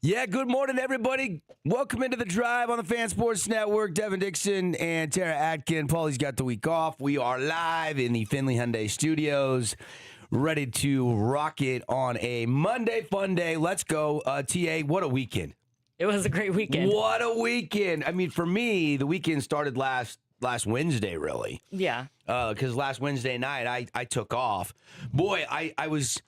Yeah, good morning, everybody. Welcome into the drive on the Fan Sports Network. Devin, Dixon, and Tara Atkin. Paulie's got the week off. We are live in the Finley Hyundai Studios, ready to rock it on a Monday fun day. Let's go. TA, what a weekend. It was a great weekend. What a weekend. I mean, for me, the weekend started last Wednesday, really. Yeah. Because last Wednesday night, I took off. Boy, I was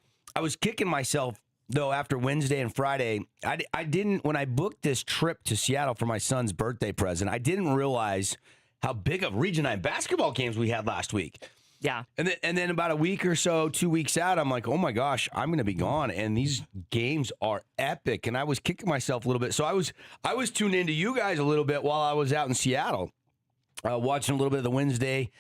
kicking myself, though, after Wednesday and Friday. I didn't, when I booked this trip to Seattle for my son's birthday present, I didn't realize how big of Region 9 basketball games we had last week. Yeah. And then about a week or so, 2 weeks out, I'm like, oh my gosh, I'm going to be gone. And these games are epic. And I was kicking myself a little bit. So I was tuned into you guys a little bit while I was out in Seattle, watching a little bit of the Wednesday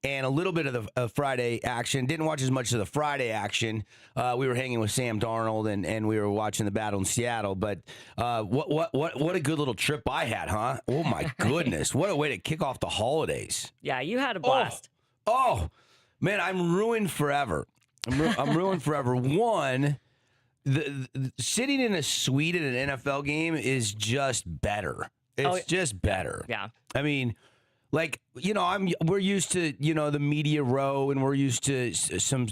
and a little bit of the Friday action. Didn't watch as much of the Friday action. We were hanging with Sam Darnold and we were watching the battle in Seattle. But what a good little trip I had, huh? Oh my goodness, what a way to kick off the holidays. Yeah, you had a blast. Oh man, I'm ruined forever. I'm ruined forever. One, the sitting in a suite at an NFL game is just better. It's just better. Yeah. I mean, like, we're used to, the media row, and we're used to some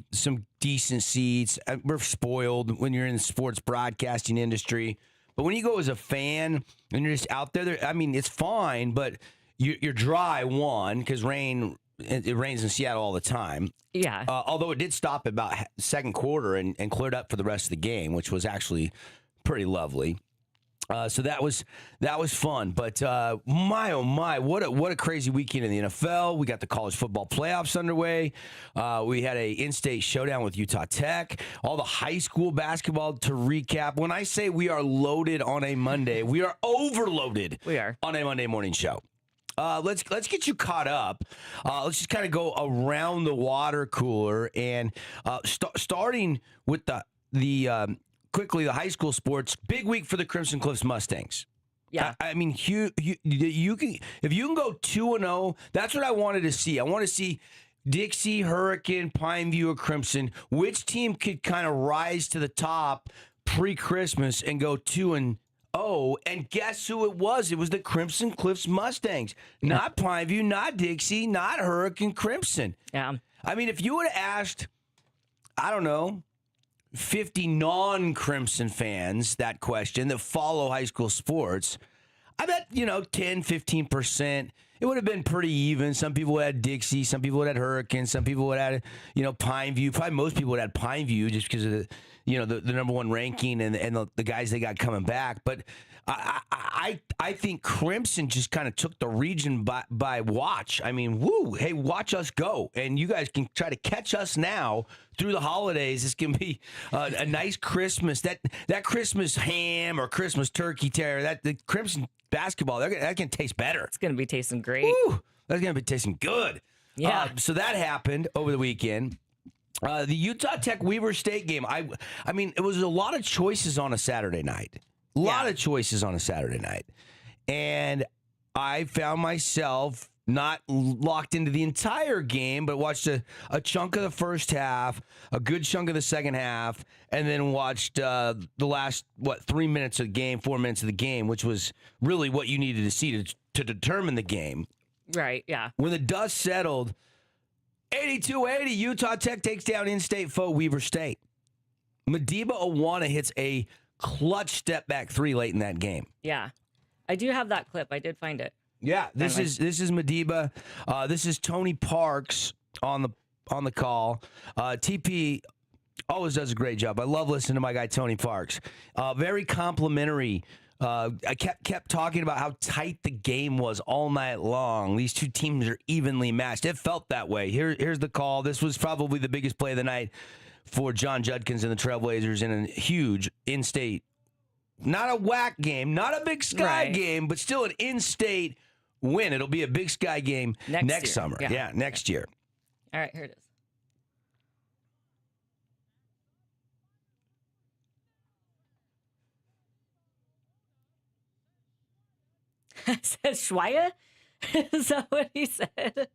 decent seats. We're spoiled when you're in the sports broadcasting industry. But when you go as a fan and you're just out there, I mean, it's fine, but you're dry, one, because it rains in Seattle all the time. Yeah. Although it did stop about second quarter and cleared up for the rest of the game, which was actually pretty lovely. So that was fun, but my oh my, what a crazy weekend in the NFL. We got the college football playoffs underway. We had a in-state showdown with Utah Tech. All the high school basketball to recap. When I say we are loaded on a Monday, we are overloaded. We are on a Monday morning show. Let's get you caught up. Let's just kind of go around the water cooler and starting with the quickly, the high school sports, big week for the Crimson Cliffs Mustangs. Yeah. I mean, you can, if you can go 2-0, that's what I wanted to see. I want to see Dixie, Hurricane, Pineview, or Crimson. Which team could kind of rise to the top pre-Christmas and go 2-0? And guess who it was? It was the Crimson Cliffs Mustangs. Not Pineview, not Dixie, not Hurricane, Crimson. Yeah. I mean, if you would have asked, I don't know, 50 non-Crimson fans that question that follow high school sports, I bet, 10, 15%. It would have been pretty even. Some people would have Dixie, some people would have Hurricane, some people would have, Pineview. Probably most people would have Pineview just because of the number one ranking and the guys they got coming back. But I think Crimson just kind of took the region by watch. I mean, woo, hey, watch us go. And you guys can try to catch us now through the holidays. This can be a nice Christmas. That Christmas ham or Christmas turkey tear, the Crimson basketball, that can taste better. It's going to be tasting great. Woo, that's going to be tasting good. Yeah. So that happened over the weekend. The Utah Tech Weaver State game. I mean, it was a lot of choices on a Saturday night. A lot of choices on a Saturday night. And I found myself not locked into the entire game, but watched a chunk of the first half, a good chunk of the second half, and then watched the last, 3 minutes of the game, 4 minutes of the game, which was really what you needed to see to determine the game. Right, yeah. When the dust settled, 82-80, Utah Tech takes down in-state foe Weaver State. Madiba Awana hits a clutch step back three late in that game. Yeah. I do have that clip. I did find it. Yeah, this is Madiba. This is Tony Parks on the call. TP always does a great job. I love listening to my guy Tony Parks. Very complimentary. I kept talking about how tight the game was all night long. These two teams are evenly matched. It felt that way. Here's the call. This was probably the biggest play of the night for John Judkins and the Trailblazers in a huge in-state, not a WAC game, not a Big Sky game, but still an in-state win. It'll be a Big Sky game next summer. Yeah, next year. All right, here it is. I said Schweier? Is that what he said?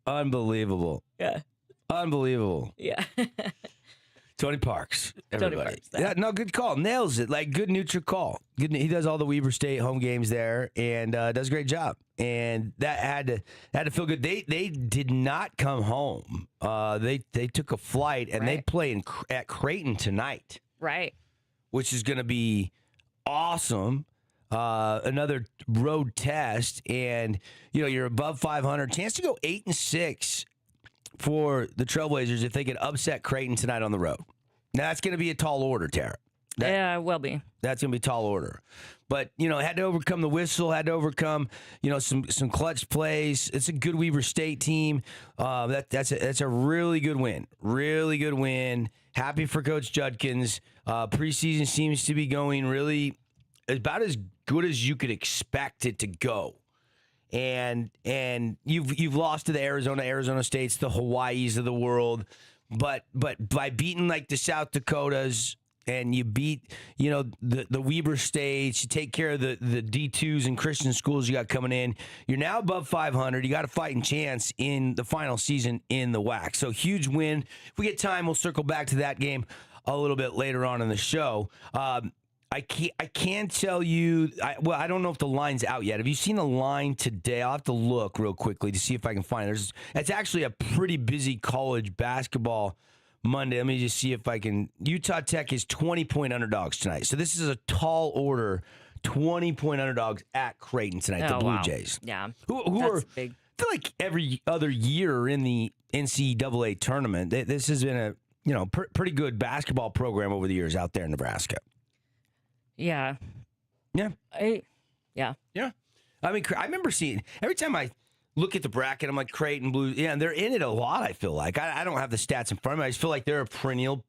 Unbelievable. Yeah. Unbelievable. Yeah. Tony Parks, everybody. Parks, yeah, no, good call. Nails it. Like, good neutral call. Good. He does all the Weber State home games there and does a great job. And that had to feel good. They did not come home. They took a flight and they play at Creighton tonight. Right. Which is going to be awesome. Another road test, and you're above 500. Chance to go 8-6 for the Trailblazers if they can upset Creighton tonight on the road. Now that's going to be a tall order, Tara. Yeah, it will be. That's going to be a tall order. But, had to overcome the whistle, had to overcome, some clutch plays. It's a good Weber State team. That's a really good win. Really good win. Happy for Coach Judkins. Preseason seems to be going really about as good as you could expect it to go. And you've lost to the Arizona States, the Hawaiis of the world. But by beating like the South Dakotas, and you beat, the Weber States, you take care of the D2s and Christian schools you got coming in, you're now above 500. You got a fighting chance in the final season in the WAC. So huge win. If we get time, we'll circle back to that game a little bit later on in the show. I can't tell you. I don't know if the line's out yet. Have you seen the line today? I'll have to look real quickly to see if I can find it. It's actually a pretty busy college basketball Monday. Let me just see if I can. Utah Tech is 20-point underdogs tonight. So this is a tall order, 20-point underdogs at Creighton tonight, the Blue Jays. Yeah. Who are big. I feel like every other year in the NCAA tournament, this has been a pretty good basketball program over the years out there in Nebraska. Yeah. Yeah. Yeah. I mean, I remember seeing every time I look at the bracket, I'm like Creighton Blues. Yeah, and they're in it a lot, I feel like. I don't have the stats in front of me. I just feel like they're a perennial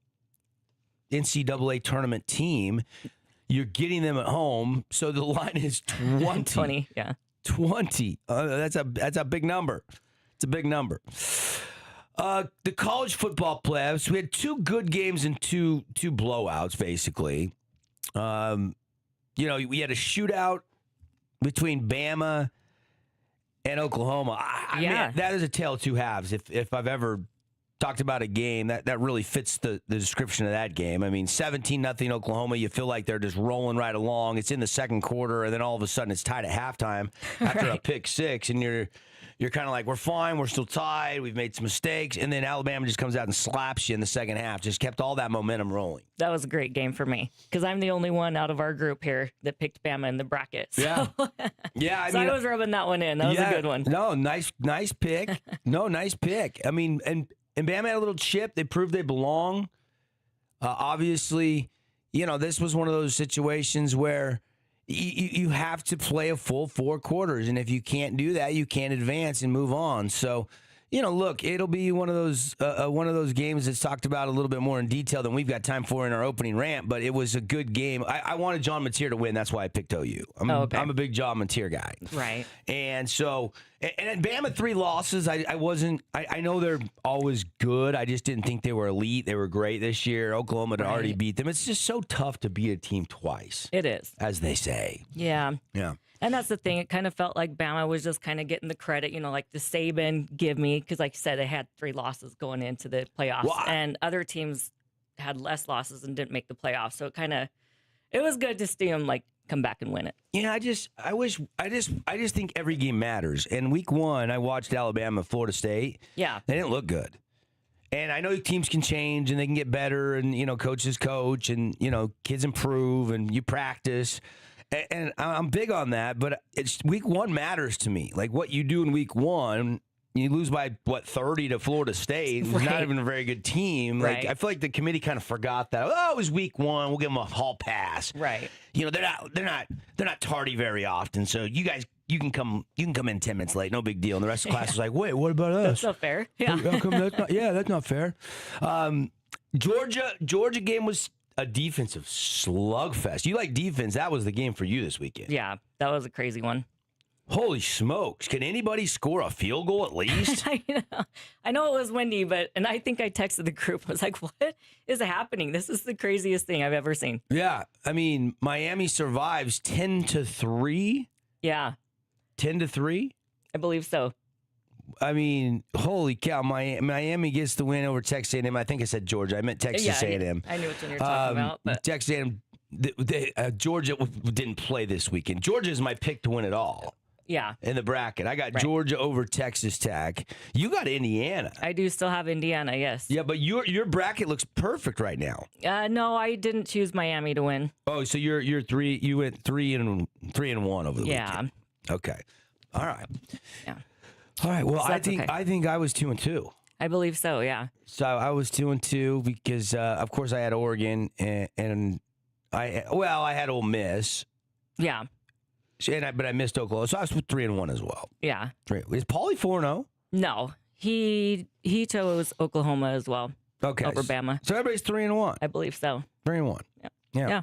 NCAA tournament team. You're getting them at home, so the line is 20. 20, yeah. 20. That's a big number. It's a big number. The college football playoffs, we had two good games and two blowouts, basically. We had a shootout between Bama and Oklahoma. I mean, that is a tale of two halves. If I've ever talked about a game, that really fits the description of that game. I mean, 17-0 Oklahoma, you feel like they're just rolling right along. It's in the second quarter, and then all of a sudden it's tied at halftime after a pick six, and you're kind of like, we're fine, we're still tied, we've made some mistakes, and then Alabama just comes out and slaps you in the second half. Just kept all that momentum rolling. That was a great game for me because I'm the only one out of our group here that picked Bama in the bracket. So. Yeah. I was rubbing that one in. That was a good one. No, nice pick. Nice pick. I mean, and Bama had a little chip. They proved they belong. Obviously, this was one of those situations where you have to play a full 4 quarters, and if you can't do that, you can't advance and move on. So, look, it'll be one of those games that's talked about a little bit more in detail than we've got time for in our opening rant. But it was a good game. I wanted John Mateer to win. That's why I picked OU. I'm a big John Mateer guy. Right. And so, and Bama 3 losses. I know they're always good. I just didn't think they were elite. They were great this year. Oklahoma had already beat them. It's just so tough to beat a team twice. It is, as they say. Yeah. Yeah. And that's the thing. It kind of felt like Bama was just kind of getting the credit, like the Saban give me, because like you said, they had 3 losses going into the playoffs, and other teams had less losses and didn't make the playoffs. So it was good to see them come back and win it. Yeah, I just think every game matters. And week 1, I watched Alabama, Florida State. Yeah, they didn't look good. And I know teams can change and they can get better, and coaches coach, and kids improve, and you practice. And I'm big on that, but it's week 1 matters to me. Like what you do in week 1, you lose by 30 to Florida State. It's not even a very good team. Like I feel like the committee kind of forgot that. Oh, it was week 1. We'll give them a hall pass. Right. They're not tardy very often. So you guys, you can come in 10 minutes late. No big deal. And the rest of the class was like, wait, what about us? That's not fair. Yeah. How come that's not fair. Georgia game was a defensive slugfest. You like defense. That was the game for you this weekend. Yeah, that was a crazy one. Holy smokes. Can anybody score a field goal at least? I know it was windy, and I think I texted the group. I was like, what is happening? This is the craziest thing I've ever seen. Yeah. I mean, Miami survives 10-3. Yeah. 10-3? I believe so. I mean, holy cow! Miami gets the win over Texas A&M. I think I said Georgia. I meant Texas A&M. I knew which one you're talking about. But Texas A&M. Georgia didn't play this weekend. Georgia is my pick to win it all. Yeah. In the bracket, I got Georgia over Texas Tech. You got Indiana. I do still have Indiana. Yes. Yeah, but your bracket looks perfect right now. No, I didn't choose Miami to win. Oh, so you're three. You went 3-1 over the weekend. Okay. All right. Yeah. All right. Well, So I think I was 2-2. I believe so. Yeah. So I was 2-2 because, of course, I had Oregon and I had Ole Miss. Yeah. But I missed Oklahoma, so I was 3-1 as well. Yeah. Is Paulie 4-0? No, he chose Oklahoma as well. Okay. Over Bama. So everybody's 3-1. I believe so. 3-1. Yeah.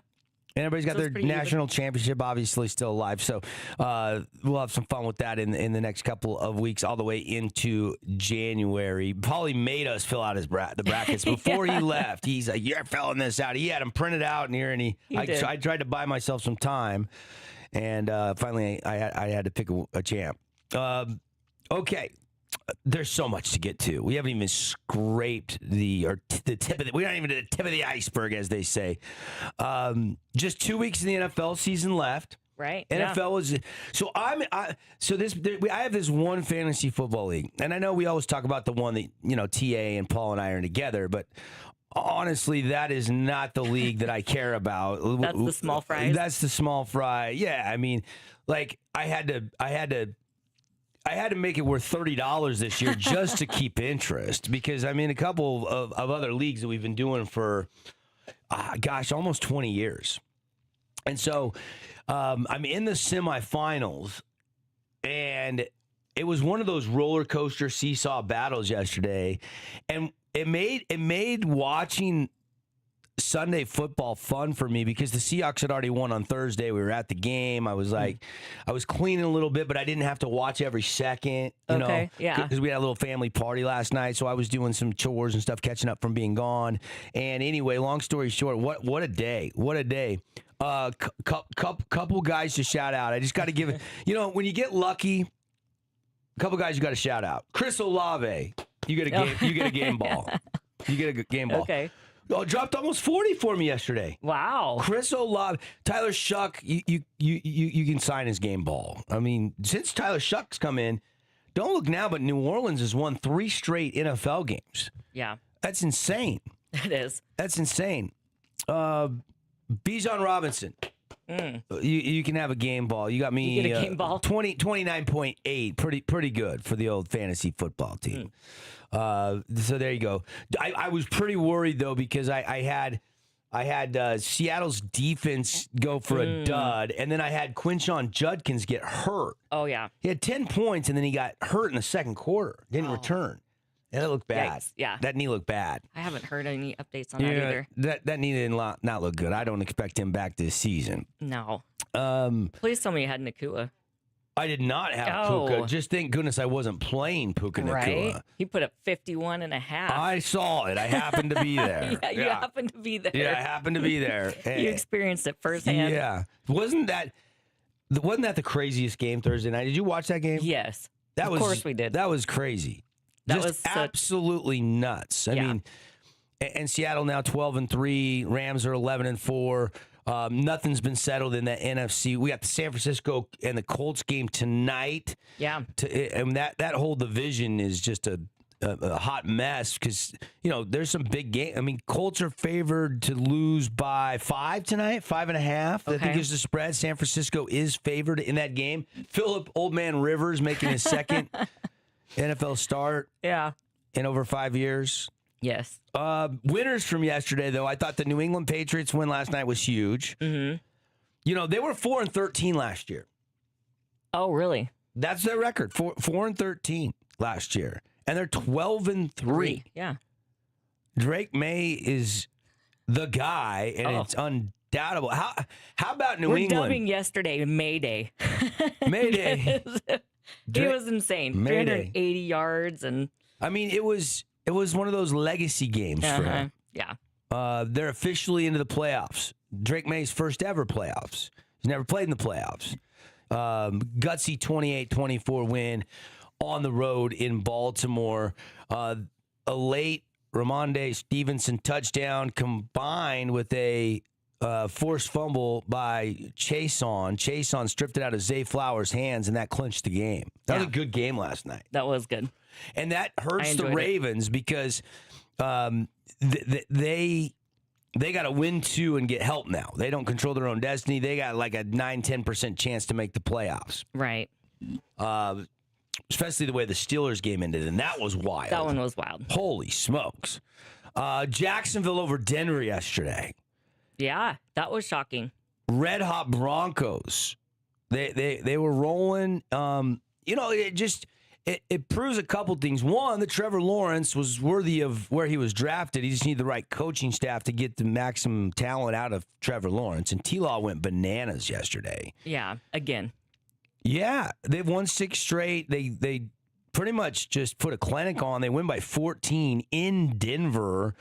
And everybody's got their national championship obviously still alive. So we'll have some fun with that in the next couple of weeks, all the way into January. Paulie made us fill out the brackets before he left. He's like, "You're filling this out." He had them printed out in here, and I tried to buy myself some time, and finally I had to pick a champ. Okay. There's so much to get to. We haven't even scraped the tip of we're not even at the tip of the iceberg, as they say. Just 2 weeks in the NFL season left. Right. NFL is so I have this one fantasy football league, and I know we always talk about the one that TA and Paul and I are together, but honestly, that is not the league that I care about. That's the small fries. That's the small fry. Yeah, I mean, like I had to make it worth $30 this year just to keep interest, because I mean a couple of other leagues that we've been doing for almost 20 years. And so I'm in the semifinals, and it was one of those roller coaster seesaw battles yesterday, and it made watching Sunday football fun for me because the Seahawks had already won on Thursday. We were at the game. I was like, I was cleaning a little bit, but I didn't have to watch every second, because we had a little family party last night. So I was doing some chores and stuff, catching up from being gone. And anyway, long story short, what a day. What a day. Couple guys to shout out. I just got to give it, when you get lucky, a couple guys you got to shout out. Chris Olave, you get a game ball. You get a game ball. Okay. Oh, dropped almost 40 for me yesterday. Wow. Chris Olave, Tyler Shuck, you can sign his game ball. I mean, since Tyler Shuck's come in, don't look now, but New Orleans has won 3 straight NFL games. Yeah. That's insane. It is. That's insane. Bijan Robinson. You can have a game ball. You got me. You get a game ball. 29.8. Pretty good for the old fantasy football team. So there you go. I was pretty worried though, because I had Seattle's defense go for a dud, and then I had Quinshon Judkins get hurt. Oh yeah. He had 10 points, and then he got hurt in the second quarter. Didn't return. And that looked bad. Yikes. Yeah. That knee looked bad. I haven't heard any updates on that either. That knee did not look good. I don't expect him back this season. No. Please tell me you had Nakua. I did not have Puka. Just thank goodness I wasn't playing Puka Nakua. Right? He put up 51.5. I saw it. I happened to be there. You happened to be there. Yeah, I happened to be there. You experienced it firsthand. Yeah. Wasn't that the craziest game Thursday night? Did you watch that game? Yes. Of course we did. That was crazy. That was absolutely nuts. I mean, and Seattle now 12-3. Rams are 11-4. Nothing's been settled in the NFC. We got the San Francisco and the Colts game tonight. Yeah. And that whole division is just a hot mess because, there's some big game. I mean, Colts are favored to lose by 5 tonight, 5.5. I think is the spread. San Francisco is favored in that game. Philip Old Man Rivers making his second NFL start in over 5 years. Yes. Winners from yesterday, though. I thought the New England Patriots win last night was huge. Mm-hmm. They were 4-13 last year. Oh, really? That's their record. 4-13 last year. And they're 12-3. Yeah. Drake May is the guy, and it's undoubtable. How about New England? We're dubbing yesterday Mayday. Mayday. It was insane. Mayday. 380 yards. And I mean, it was one of those legacy games for him. Yeah. They're officially into the playoffs. Drake May's first ever playoffs. He's never played in the playoffs. Gutsy 28-24 win on the road in Baltimore. A late Ramondre Stevenson touchdown combined with a forced fumble by Chason. Chason stripped it out of Zay Flowers' hands, and that clinched the game. That was a good game last night. That was good. And that hurts the Ravens because they got to win 2 and get help now. They don't control their own destiny. They got like a 9-10% chance to make the playoffs. Right. Especially the way the Steelers game ended, and that was wild. That one was wild. Holy smokes. Jacksonville over Denver yesterday. Yeah, that was shocking. Red Hot Broncos. They were rolling. It proves a couple things. One, that Trevor Lawrence was worthy of where he was drafted. He just needed the right coaching staff to get the maximum talent out of Trevor Lawrence. And T-Law went bananas yesterday. Yeah, again. Yeah, they've won 6 straight. They pretty much just put a clinic on. They win by 14 in Denver.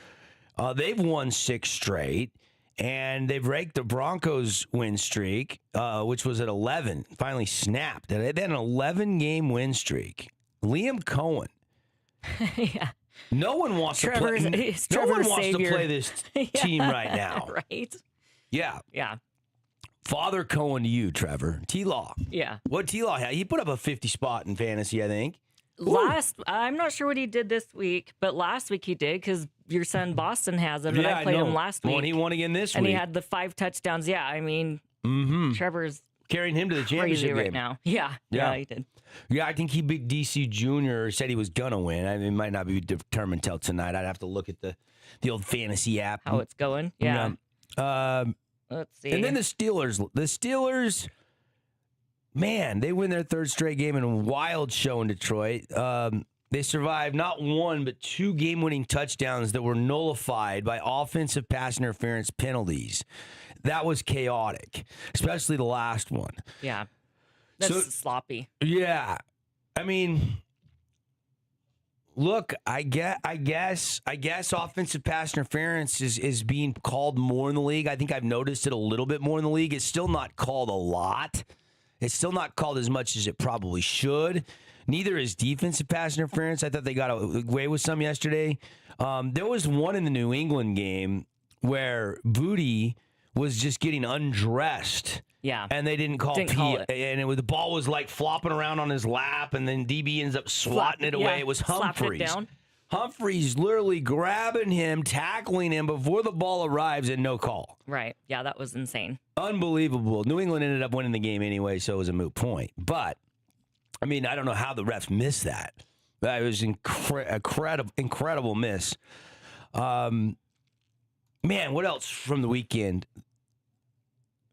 They've won 6 straight. And they've raked the Broncos' win streak, which was at 11, finally snapped. They had an 11-game win streak. Liam Cohen. Yeah. No one wants to play. No one wants to play this team right now. Right. Yeah. Yeah. Father Cohen to you, Trevor. T-Law. Yeah. What T-Law had? He put up a 50 spot in fantasy, I think. I'm not sure what he did this week, but last week he did because your son Boston has him, and I played him last week. Well, he won again this week. And he had the 5 touchdowns. Yeah, I mean, Trevor's carrying him to the championship game right now. Yeah, he did. Yeah, I think he beat DC Jr. Said he was gonna win. I mean, it might not be determined till tonight. I'd have to look at the old fantasy app. How it's going? Yeah. Let's see. And then the Steelers. Man, they win their 3rd straight game in a wild show in Detroit. They survived not 1, but 2 game-winning touchdowns that were nullified by offensive pass interference penalties. That was chaotic, especially the last one. Yeah, that's sloppy. Yeah, I mean, look, I guess offensive pass interference is being called more in the league. I think I've noticed it a little bit more in the league. It's still not called a lot. It's still not called as much as it probably should. Neither is defensive pass interference. I thought they got away with some yesterday. There was one in the New England game where Booty was just getting undressed. Yeah. And they didn't call it. And the ball was like flopping around on his lap, and then DB ends up swatting it away. It was Humphreys. Slapped it down. Humphreys literally grabbing him, tackling him before the ball arrives, and no call. Right. Yeah, that was insane. Unbelievable. New England ended up winning the game anyway, so it was a moot point. But, I mean, I don't know how the refs missed that. That was incredible miss. Man, what else from the weekend?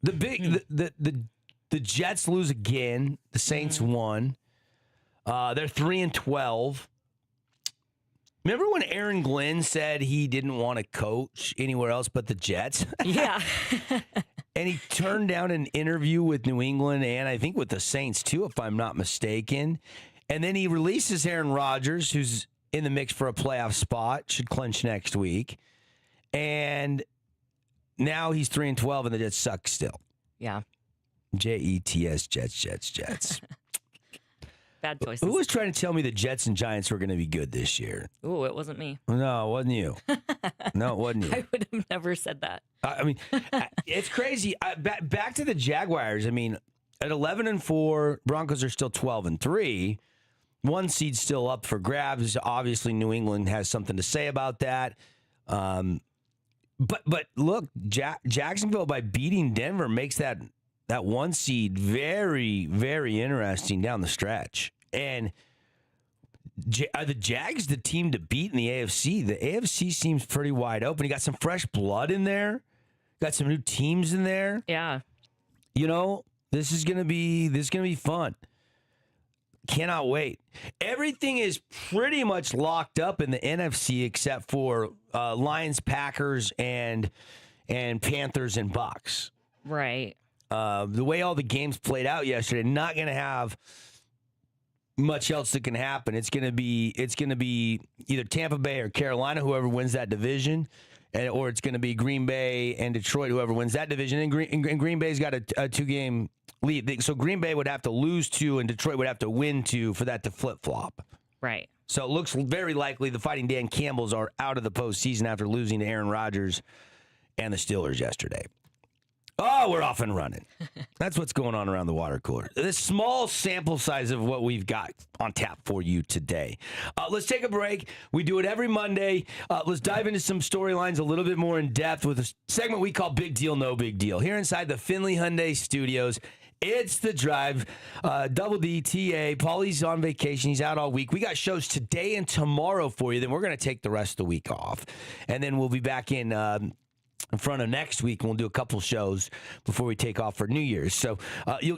The Jets lose again. The Saints won. They're 3-12. Remember when Aaron Glenn said he didn't want to coach anywhere else but the Jets? Yeah. And he turned down an interview with New England and I think with the Saints too, if I'm not mistaken. And then he releases Aaron Rodgers, who's in the mix for a playoff spot, should clinch next week. And now he's 3-12 and the Jets suck still. Yeah. Jets, Jets. Bad choices. Who was trying to tell me the Jets and Giants were going to be good this year? Ooh, it wasn't me. No, it wasn't you. No, it wasn't you. I would have never said that. I mean, it's crazy. Back to the Jaguars. I mean, at 11-4, Broncos are still 12-3. 1 seed still up for grabs. Obviously, New England has something to say about that. But look, Jacksonville by beating Denver makes that 1 seed very, very interesting down the stretch. And are the Jags the team to beat in the AFC? The AFC seems pretty wide open. You got some fresh blood in there. Got some new teams in there. Yeah. You know, this is gonna be fun. Cannot wait. Everything is pretty much locked up in the NFC except for Lions, Packers, and Panthers and Bucks. Right. The way all the games played out yesterday, not going to have much else that can happen. It's going to be either Tampa Bay or Carolina, whoever wins that division, or it's going to be Green Bay and Detroit, whoever wins that division. And Green Bay's got a 2-game lead. So Green Bay would have to lose 2 and Detroit would have to win 2 for that to flip-flop. Right. So it looks very likely the Fighting Dan Campbells are out of the postseason after losing to Aaron Rodgers and the Steelers yesterday. Oh, we're off and running. That's what's going on around the water cooler. This small sample size of what we've got on tap for you today. Let's take a break. We do it every Monday. Let's dive into some storylines a little bit more in depth with a segment we call Big Deal, No Big Deal. Here inside the Finley Hyundai Studios, it's The Drive. Double D, TA. Paulie's on vacation. He's out all week. We got shows today and tomorrow for you. Then we're going to take the rest of the week off. And then we'll be back in front of next week, and we'll do a couple shows before we take off for New Year's. So you'll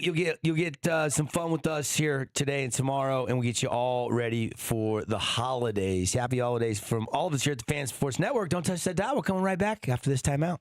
get some fun with us here today and tomorrow, and we'll get you all ready for the holidays. Happy holidays from all of us here at the Fan Sports Network. Don't touch that dial. We're coming right back after this timeout.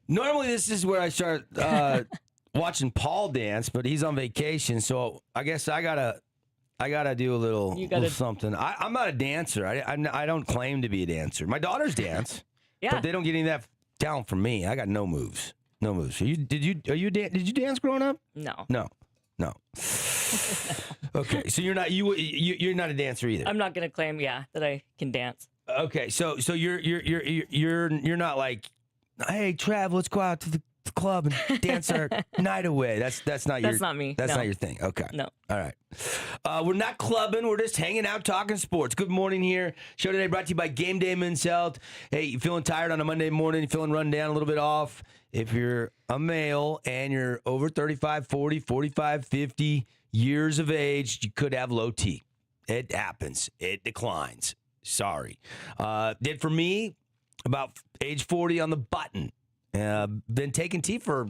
Normally, this is where I start watching Paul dance, but he's on vacation, so I guess I gotta do a little something. I'm not a dancer. I don't claim to be a dancer. My daughters dance, but they don't get any of that talent from me. I got no moves. No moves. Did you dance growing up? No. No. Okay, so you're not a dancer either. I'm not gonna claim that I can dance. Okay, so you're not like, hey, Trav, let's go out to the club and dance our night away. That's not me. That's No. not your thing. Okay. No. All right. We're not clubbing. We're just hanging out, talking sports. Good morning here. Show today brought to you by Game Day Men's Health. Hey, you feeling tired on a Monday morning? You feeling run down, a little bit off? If you're a male and you're over 35, 40, 45, 50 years of age, you could have low T. It happens. It declines. Sorry. Did for me about age 40 on the button. Been taking tea for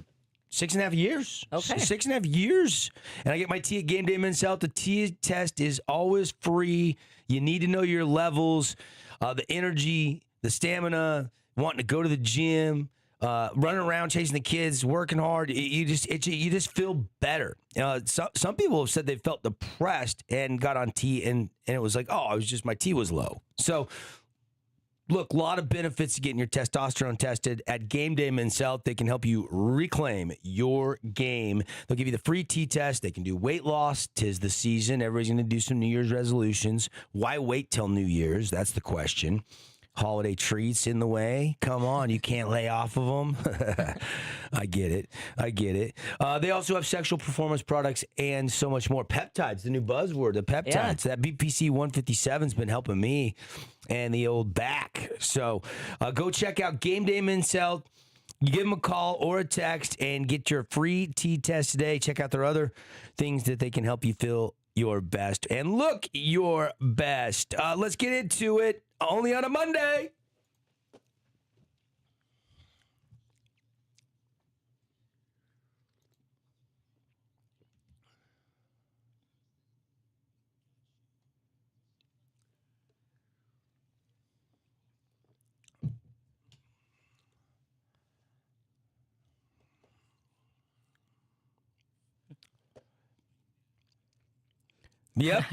6.5 years. Okay. 6.5 years. And I get my tea at Game Day Men's Health. The tea test is always free. You need to know your levels, the energy, the stamina, wanting to go to the gym, running around chasing the kids, working hard. You just feel better. Some people have said they felt depressed and got on tea, and it was like, oh, my tea was low. So, look, a lot of benefits to getting your testosterone tested at Game Day Men's Health. They can help you reclaim your game. They'll give you the free T-test. They can do weight loss. 'Tis the season. Everybody's going to do some New Year's resolutions. Why wait till New Year's? That's the question. Holiday treats in the way. Come on, you can't lay off of them. I get it. They also have sexual performance products and so much more. Peptides, the new buzzword, the peptides. That BPC 157's been helping me and the old back. So go check out Game Day Men's Health. You give them a call or a text and get your free T-test today. Check out their other things that they can help you feel your best and look your best. Let's get into it. Only on a Monday. Yep.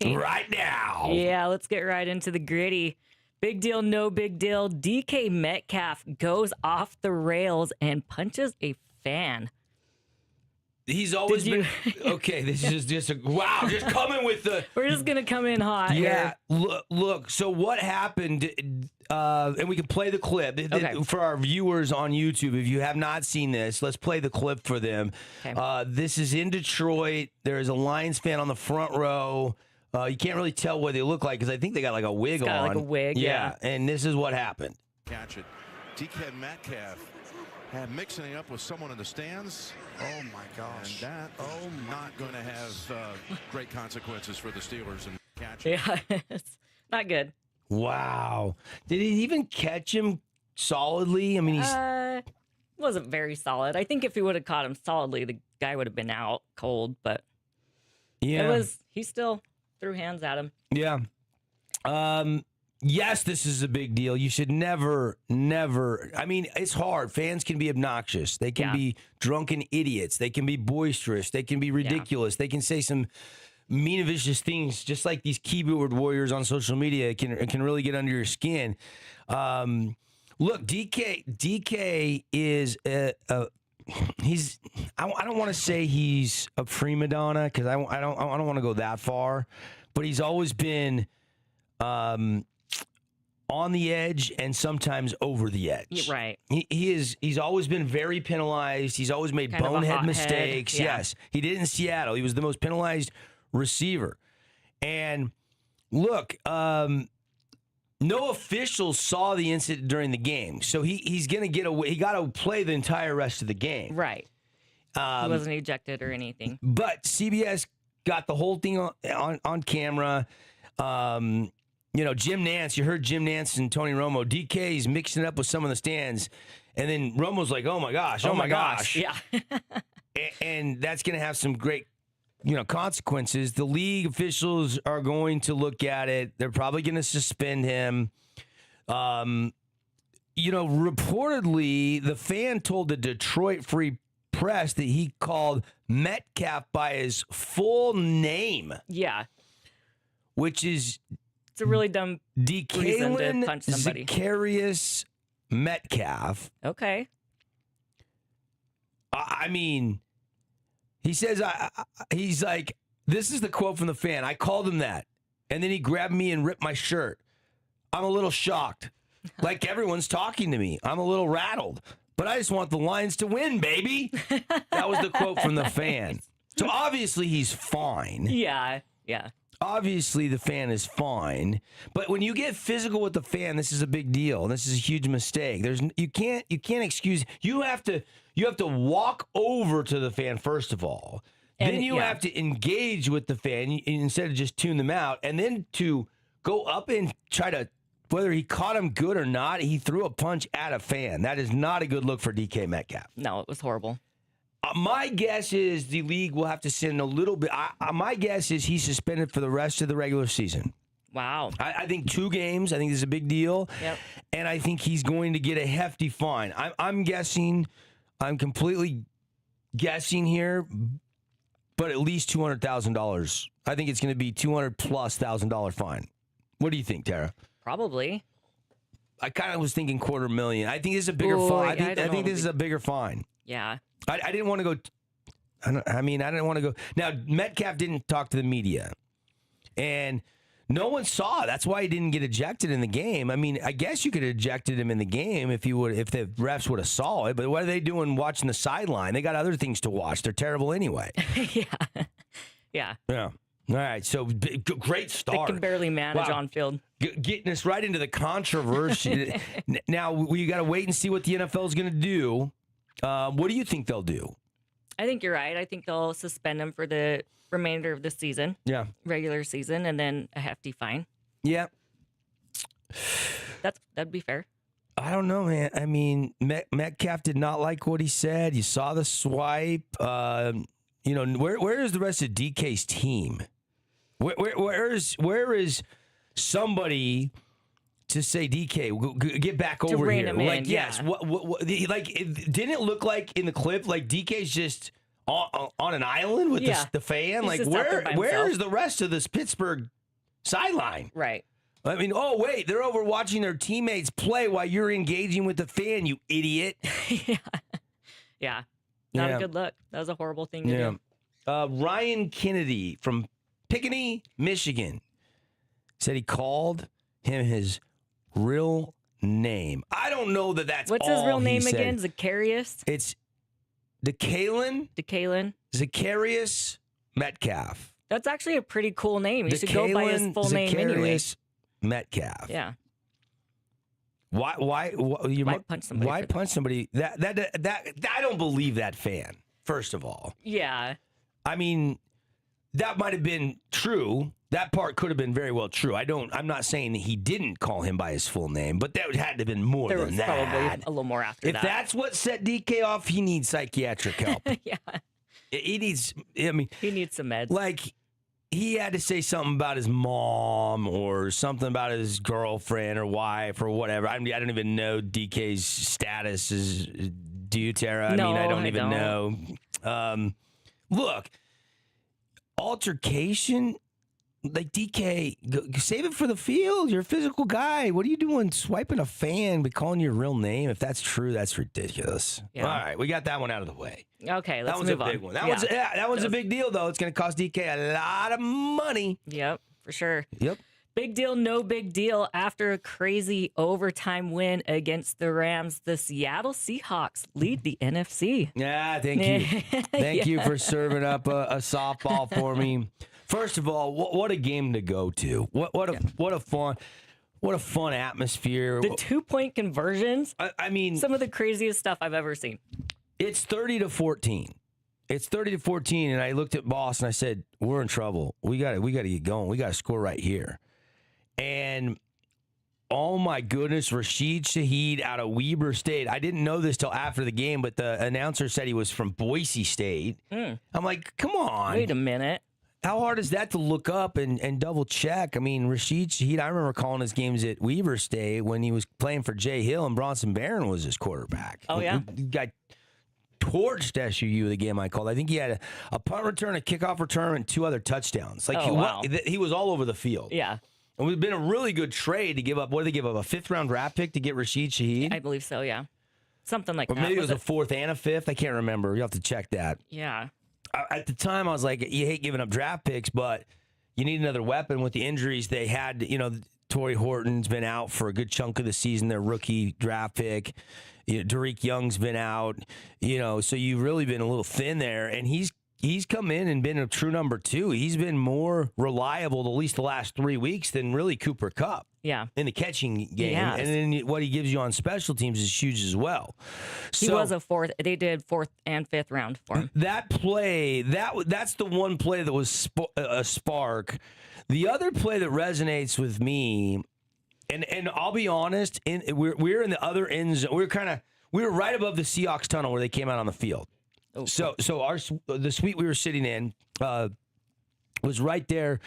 Right now. Yeah, let's get right into the gritty. Big deal, no big deal. DK Metcalf goes off the rails and punches a fan. He's always been okay. This is just wow. Just coming with the. We're just gonna come in hot. Yeah. Here. Look. So what happened? And we can play the clip for our viewers on YouTube. If you have not seen this, let's play the clip for them. Okay. This is in Detroit. There is a Lions fan on the front row. You can't really tell what they look like because I think they got like a wig on. Like a wig, yeah. And this is what happened. Catch it. DK Metcalf mixing it up with someone in the stands. Oh my gosh. And that not going to have great consequences for the Steelers. And catch it. Yeah, it's not good. Wow. Did he even catch him solidly? I mean, wasn't very solid. I think if he would have caught him solidly, the guy would have been out cold, but he still threw hands at him. Yeah. Yes, this is a big deal. You should never. I mean, it's hard. Fans can be obnoxious. They can be drunken idiots. They can be boisterous. They can be ridiculous. They can say some mean and vicious things, just like these keyboard warriors on social media can really get under your skin. Look, DK is he's. I don't want to say he's a prima donna because I don't want to go that far, but he's always been on the edge and sometimes over the edge. Right. He's always been very penalized. He's always made bonehead mistakes. Yeah. Yes. He did in Seattle. He was the most penalized receiver. And look, no officials saw the incident during the game. So he's going to get away. He got to play the entire rest of the game. Right. He wasn't ejected or anything. But CBS got the whole thing on camera. Jim Nance, you heard Jim Nance and Tony Romo. DK's mixing it up with some of the stands. And then Romo's like, oh, my gosh. Yeah. and that's going to have some great, consequences. The league officials are going to look at it. They're probably going to suspend him. reportedly the fan told the Detroit Free Press that he called Metcalf by his full name. Yeah. Which is it's a really dumb reason to punch somebody. Zacharias Metcalf. Okay. I mean, he says, he's like, this is the quote from the fan. I called him that. And then he grabbed me and ripped my shirt. I'm a little shocked. Like everyone's talking to me. I'm a little rattled. But I just want the Lions to win, baby. That was the quote from the fan. So obviously he's fine. Yeah. Obviously the fan is fine. But when you get physical with the fan, this is a big deal. And this is a huge mistake. You can't excuse. You have to walk over to the fan first of all. And then you have to engage with the fan instead of just tune them out. And then to go up and try to, whether he caught him good or not, he threw a punch at a fan. That is not a good look for DK Metcalf. No, it was horrible. My guess is the league will have to send a little bit. My guess is he's suspended for the rest of the regular season. Wow. I think 2 games. I think this is a big deal. Yep. And I think he's going to get a hefty fine. I'm guessing, I'm completely guessing here, but at least $200,000. I think it's going to be $200,000+ fine. What do you think, Tara? Probably. I kind of was thinking $250,000. I think this is a bigger fine. I think this is a bigger fine. Yeah. I didn't want to go. I didn't want to go. Now, Metcalf didn't talk to the media. And no one saw. That's why he didn't get ejected in the game. I mean, I guess you could have ejected him in the game if the refs would have saw it. But what are they doing watching the sideline? They got other things to watch. They're terrible anyway. Yeah. All right, so great start. They can barely manage on field. Getting us right into the controversy. Now, we got to wait and see what the NFL is going to do. What do you think they'll do? I think you're right. I think they'll suspend him for the remainder of the season. Yeah. Regular season, and then a hefty fine. Yeah. That'd be fair. I don't know, man. I mean, Metcalf did not like what he said. You saw the swipe. Where is the rest of DK's team? Where is somebody to say DK get back to over rein here? him in, yes. yeah. What didn't it look like in the clip like DK's just on an island with the fan? He's like just out there by where himself. is the rest of this Pittsburgh sideline? Right. I mean, oh wait, they're over watching their teammates play while you're engaging with the fan, you idiot. Yeah. Not a good look. That was a horrible thing to do. Ryan Kennedy from Pinckney, Michigan, said he called him his real name. I don't know that that's What's all his real name he said. again? Zacharias? It's DeKalen Zacharias Metcalf. That's actually a pretty cool name. You should go by his full name anyway. Zacharias Metcalf. Yeah. Why punch somebody? Why punch somebody? That I don't believe that fan. First of all. Yeah. I mean, that might have been true. That part could have been very well true. I'm not saying that he didn't call him by his full name, but that had to have been more There than was that. probably a little more after if that. that's what set DK off, he needs psychiatric help. Yeah. He needs, I mean, He needs some meds. like he had to say something about his mom or something about his girlfriend or wife or whatever. I don't even know DK's status. Do you, Tara? No, I don't I even don't. know. Look, altercation, like DK, save it for the field. You're a physical guy. What are you doing swiping a fan but calling your real name? If that's true, that's ridiculous. Yeah. All right, we got that one out of the way. Okay, let's That one's move a on. big one. That one's a big deal, though. It's going to cost DK a lot of money. Yep, for sure. Yep. Big deal, no big deal. After a crazy overtime win against the Rams, the Seattle Seahawks lead the NFC. Yeah, thank you. Thank you for serving up a softball for me. First of all, what a game to go to. What a fun atmosphere. The 2-point conversions. I mean, Some of the craziest stuff I've ever seen. it's 30-14. It's 30-14, and I looked at Boss and I said, "We're in trouble. We got to get going. We got to score right here." And oh my goodness, Rashid Shaheed out of Weber State. I didn't know this till after the game, but the announcer said he was from Boise State. I'm like, come on. Wait a minute. How hard is that to look up and double check? I mean, Rashid Shaheed, I remember calling his games at Weaver State when he was playing for Jay Hill and Bronson Barron was his quarterback. Oh, yeah. He got torched SUU the game I called. I think he had a punt return, a kickoff return, and 2 other touchdowns. Like he was all over the field. Yeah. It would have been a really good trade to give up. What did they give up? A 5th-round draft pick to get Rashid Shaheed? I believe so, yeah. Something like or that. Maybe it was a 4th and a 5th. I can't remember. You'll have to check that. Yeah. At the time, I was like, you hate giving up draft picks, but you need another weapon with the injuries they had. You know, Torrey Horton's been out for a good chunk of the season, their rookie draft pick. You know, Derek Young's been out, you know, so you've really been a little thin there. And he's come in and been a true number 2. He's been more reliable, at least the last 3 weeks, than really Cooper Kupp. Yeah. In the catching game. And then what he gives you on special teams is huge as well. He was a 4th. They did 4th and 5th round for him. That play, that's the one play that was a spark. The other play that resonates with me, and I'll be honest, we're in the other end zone. We were right above the Seahawks tunnel where they came out on the field. Oh, so the suite we were sitting in was right there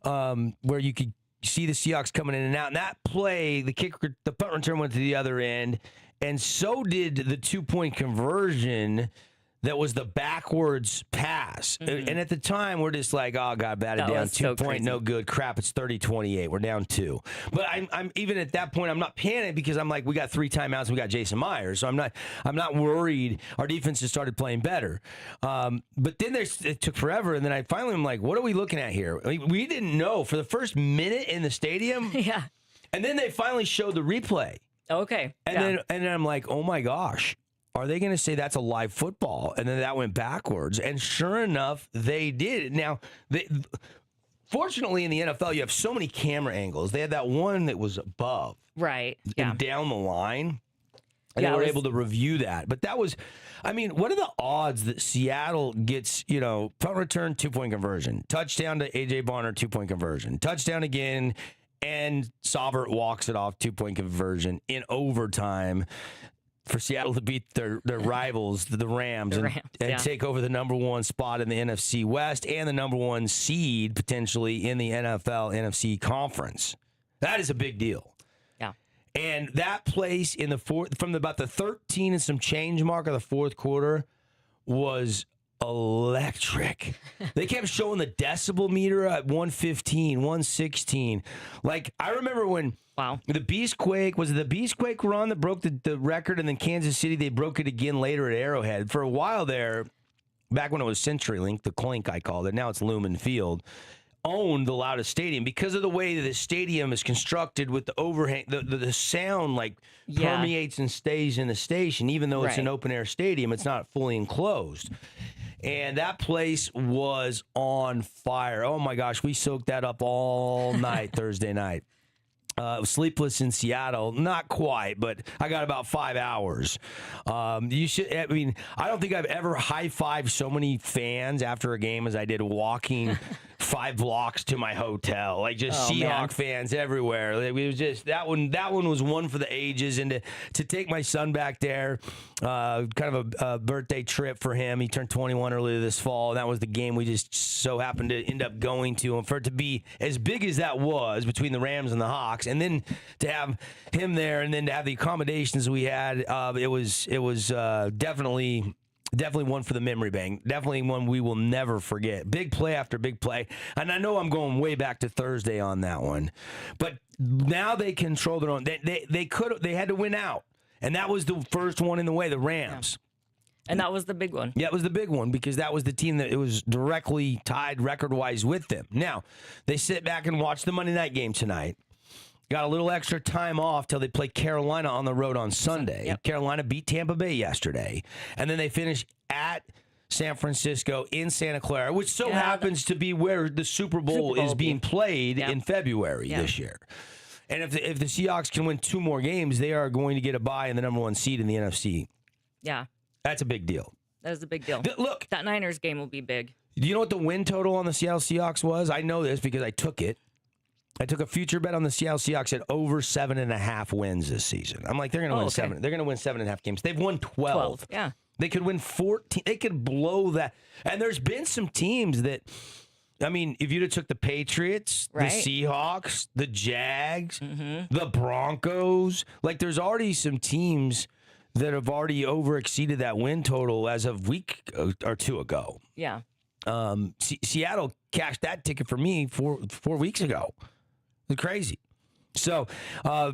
where you could see the Seahawks coming in and out. And that play, the punt return went to the other end, and so did the 2-point conversion that was the backwards pass. Mm-hmm. And at the time, we're just like, oh, God, batted down. 2 point, no good. Crap, it's 30-28. We're down 2. But I'm even at that point, I'm not panicked because I'm like, we got 3 timeouts. We got Jason Myers. So I'm not worried. Our defense has started playing better. But then it took forever. And then I finally am like, what are we looking at here? I mean, we didn't know for the first minute in the stadium. Yeah. And then they finally showed the replay. Okay. And then I'm like, oh, my gosh. Are they going to say that's a live football? And then that went backwards. And sure enough, they did. Now, fortunately in the NFL, you have so many camera angles. They had that one that was above. Right. And down the line. And they were able to review that. But that was, I mean, what are the odds that Seattle gets, punt return, 2-point conversion, touchdown to A.J. Bonner, 2-point conversion, touchdown again, and Saubert walks it off, 2-point conversion in overtime for Seattle to beat their rivals, the Rams, and take over the number 1 spot in the NFC West and the number 1 seed potentially in the NFL NFC Conference. That is a big deal. Yeah. And that place in the from about the 13 and some change mark of the 4th quarter was electric. They kept showing the decibel meter at 115, 116. Like, I remember when the Beastquake, was it the Beastquake run that broke the record, and then Kansas City, they broke it again later at Arrowhead. For a while there, back when it was CenturyLink, the Clink I called it, now it's Lumen Field, owned the loudest stadium because of the way that the stadium is constructed with the overhang. The sound permeates and stays in the station, even though it's an open-air stadium. It's not fully enclosed. And that place was on fire. Oh, my gosh. We soaked that up all night Thursday night. Sleepless in Seattle, not quite, but I got about 5 hours. You should. I mean, I don't think I've ever high-fived so many fans after a game as I did walking 5 blocks to my hotel. Like, just Seahawk fans everywhere. It was just that one. That one was one for the ages, and to take my son back there, kind of a birthday trip for him. He turned 21 earlier this fall, and that was the game we just so happened to end up going to. And for it to be as big as that was between the Rams and the Hawks, and then to have him there, and then to have the accommodations we had, it was definitely one for the memory bank. Definitely one we will never forget. Big play after big play. And I know I'm going way back to Thursday on that one. But now they control their own. They had to win out. And that was the first one in the way, the Rams. Yeah. And that was the big one. Yeah, it was the big one because that was the team that it was directly tied record-wise with them. Now, they sit back and watch the Monday night game tonight. Got a little extra time off till they play Carolina on the road on Sunday. Yep. Carolina beat Tampa Bay yesterday. And then they finish at San Francisco in Santa Clara, which happens to be where the Super Bowl is being played in February this year. And if the Seahawks can win 2 more games, they are going to get a bye in the number 1 seed in the NFC. Yeah. That's a big deal. That is a big deal. Look. That Niners game will be big. Do you know what the win total on the Seattle Seahawks was? I know this because I took it. I took a future bet on the Seattle Seahawks at over 7.5 wins this season. I'm like, they're going to win 7. They're going to win 7.5 games. They've won 12. Yeah. They could win 14. They could blow that. And there's been some teams that, I mean, if you'd have took the Patriots, Right. the Seahawks, the Jags, the Broncos, like there's already some teams that have already overexceeded that win total as of week or two ago. Yeah. Seattle cashed that ticket for me 4 weeks ago. It's crazy. So,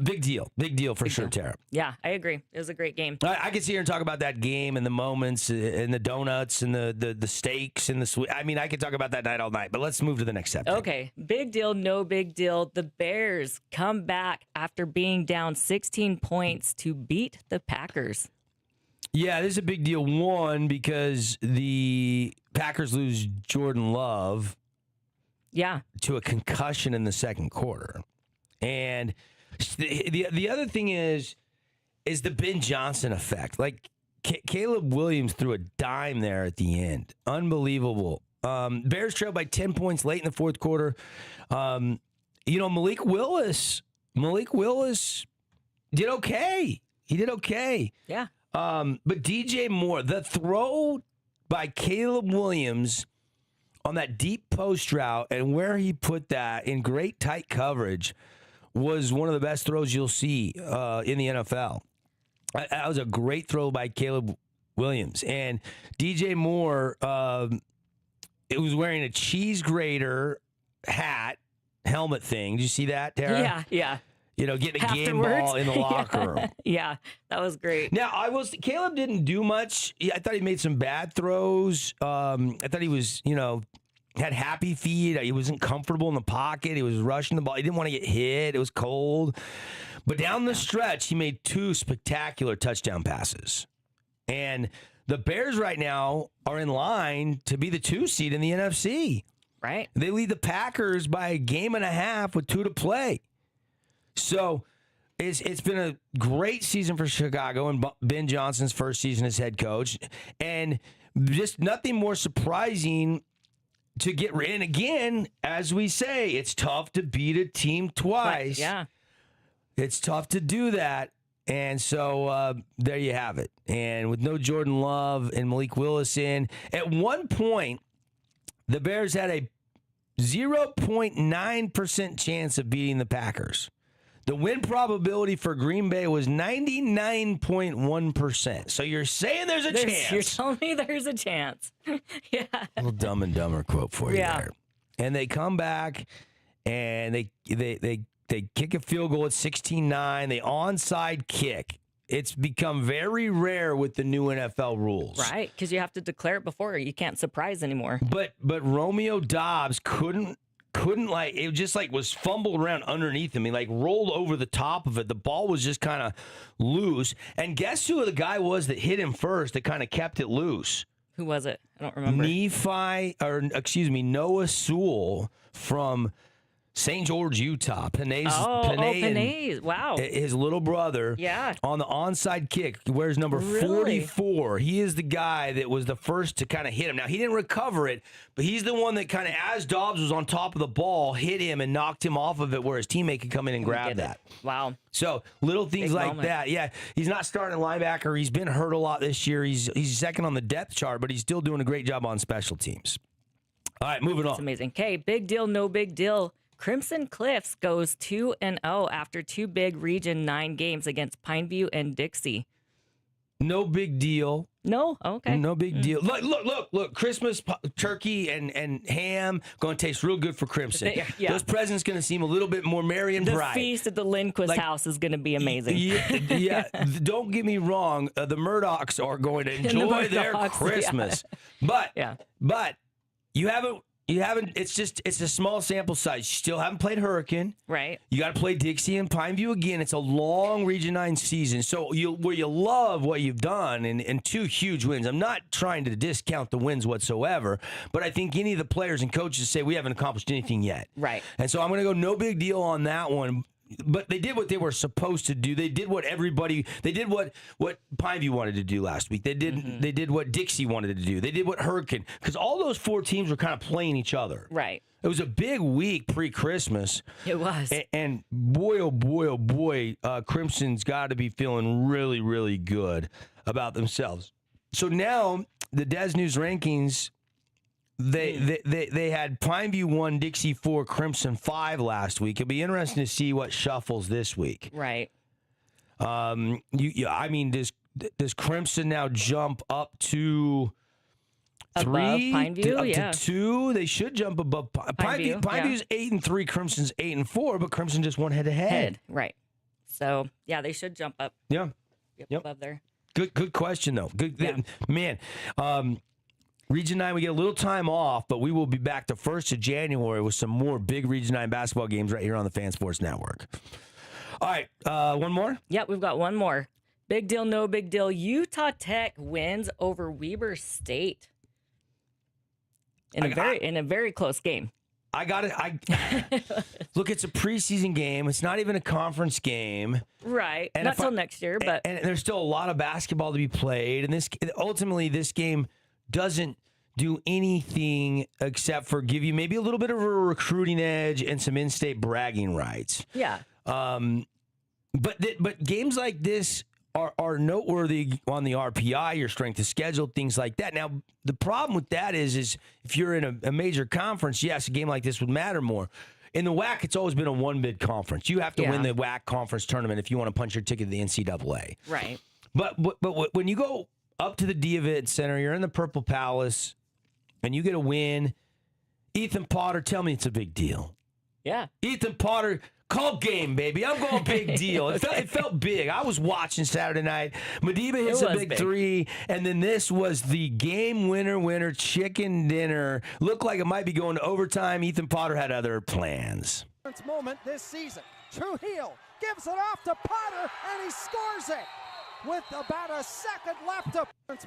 big deal for sure, Tara. Yeah, I agree. It was a great game. I can sit here and talk about that game and the moments and the donuts and the steaks and the sweet. I mean, I could talk about that night all night, but let's move to the next step. Okay, big deal, no big deal. The Bears come back after being down 16 points to beat the Packers. Yeah, this is a big deal. One, because the Packers lose Jordan Love to a concussion in the second quarter. And the other thing is the Ben Johnson effect. Like Caleb Williams threw a dime there at the end. Unbelievable. Bears trailed by 10 points late in the fourth quarter. Malik Willis did okay. He did okay. Yeah. But DJ Moore, the throw by Caleb Williams on that deep post route and where he put that in great tight coverage was one of the best throws you'll see in the NFL. That was a great throw by Caleb Williams. And DJ Moore, it was wearing a cheese grater helmet thing. Did you see that, Tara? Yeah. Getting a game ball in the locker room. Yeah, that was great. Now, Caleb didn't do much. I thought he made some bad throws. I thought he was, had happy feet. He wasn't comfortable in the pocket. He was rushing the ball. He didn't want to get hit. It was cold. But down the stretch, he made 2 spectacular touchdown passes. And the Bears right now are in line to be the 2 seed in the NFC. Right. They lead the Packers by a game and a half with 2 to play. So it's been a great season for Chicago and Ben Johnson's first season as head coach. And just nothing more surprising to get in. Again, as we say, it's tough to beat a team twice. Yeah. It's tough to do that. And so there you have it. And with no Jordan Love and Malik Willis in, at one point, the Bears had a 0.9% chance of beating the Packers. The win probability for Green Bay was 99.1%. So you're saying there's a chance. You're telling me there's a chance. Yeah. A little Dumb and Dumber quote for you there. And they come back and they kick a field goal at 16-9. They onside kick. It's become very rare with the new NFL rules. Right, because you have to declare it before. You can't surprise anymore. But Romeo Doubs couldn't it just was fumbled around underneath him. He rolled over the top of it. The ball was just kind of loose. And guess who the guy was that hit him first that kind of kept it loose? Who was it? I don't remember. Noah Sewell from St. George, Utah. Panay. Wow. His little brother. Yeah. On the onside kick, he wears number 44. He is the guy that was the first to kind of hit him. Now, he didn't recover it, but he's the one that kind of, as Dobbs was on top of the ball, hit him and knocked him off of it where his teammate could come in and grab that. Wow. So, little things Big like moment. that. Yeah, he's not starting linebacker. He's been hurt a lot this year. He's second on the depth chart, but he's still doing a great job on special teams. All right, moving on. That's amazing. Okay, big deal, no big deal. Crimson Cliffs goes 2-0 after 2 big Region 9 games against Pineview and Dixie. No big deal. No? Okay. No big deal. Look. Christmas turkey and ham going to taste real good for Crimson. Yeah. Those presents going to seem a little bit more merry and The bright. feast at the Lindquist house is going to be amazing. Yeah. Don't get me wrong. The Murdochs are going to enjoy their Christmas. Yeah. But you haven't. It's a small sample size. You still haven't played Hurricane. Right. You got to play Dixie and Pineview again. It's a long Region 9 season. So you love what you've done and 2 huge wins. I'm not trying to discount the wins whatsoever, but I think any of the players and coaches say we haven't accomplished anything yet. Right. And so I'm going to go no big deal on that one. But they did what they were supposed to do. They did what Pineview wanted to do last week. They did what Dixie wanted to do. They did what Hurricane, because all those 4 teams were kind of playing each other. Right. It was a big week pre-Christmas. It was. And boy, oh boy, Crimson's got to be feeling really, really good about themselves. So now the Des News rankings, They had Pineview 1, Dixie 4, Crimson 5 last week. It'll be interesting to see what shuffles this week. Right. I mean, does Crimson now jump up to Above 3? Pineview? Up Yeah. to 2? They should jump above Pineview, Pineview's 8-3, Crimson's 8-4, but Crimson just won head-to-head. Right. So, yeah, they should jump up. Yeah. Yep. Above there. Good question, though. Good, Yeah. man. Region 9, we get a little time off, but we will be back the 1st of January with some more big Region 9 basketball games right here on the Fan Sports Network. All right, one more? Yep, we've got one more. Big deal, no big deal. Utah Tech wins over Weber State in a very close game. I got it. Look, it's a preseason game. It's not even a conference game. Right. And not till next year, but and there's still a lot of basketball to be played. And this game doesn't do anything except for give you maybe a little bit of a recruiting edge and some in-state bragging rights. Yeah. But games like this are noteworthy on the RPI, your strength of schedule, things like that. Now, the problem with that is if you're in a major conference, yes, a game like this would matter more. In the WAC, it's always been a one-bid conference. You have to win the WAC conference tournament if you want to punch your ticket to the NCAA. Right. But when you go up to the Dia Center, you're in the Purple Palace, and you get a win, Ethan Potter, tell me it's a big deal. Yeah. Ethan Potter, call game, baby. I'm going big deal. It felt big. I was watching Saturday night. Madiba hits a big three, and then this was the game winner, chicken dinner. Looked like it might be going to overtime. Ethan Potter had other plans. Moment this season. Trujillo gives it off to Potter, and he scores it with about a second left.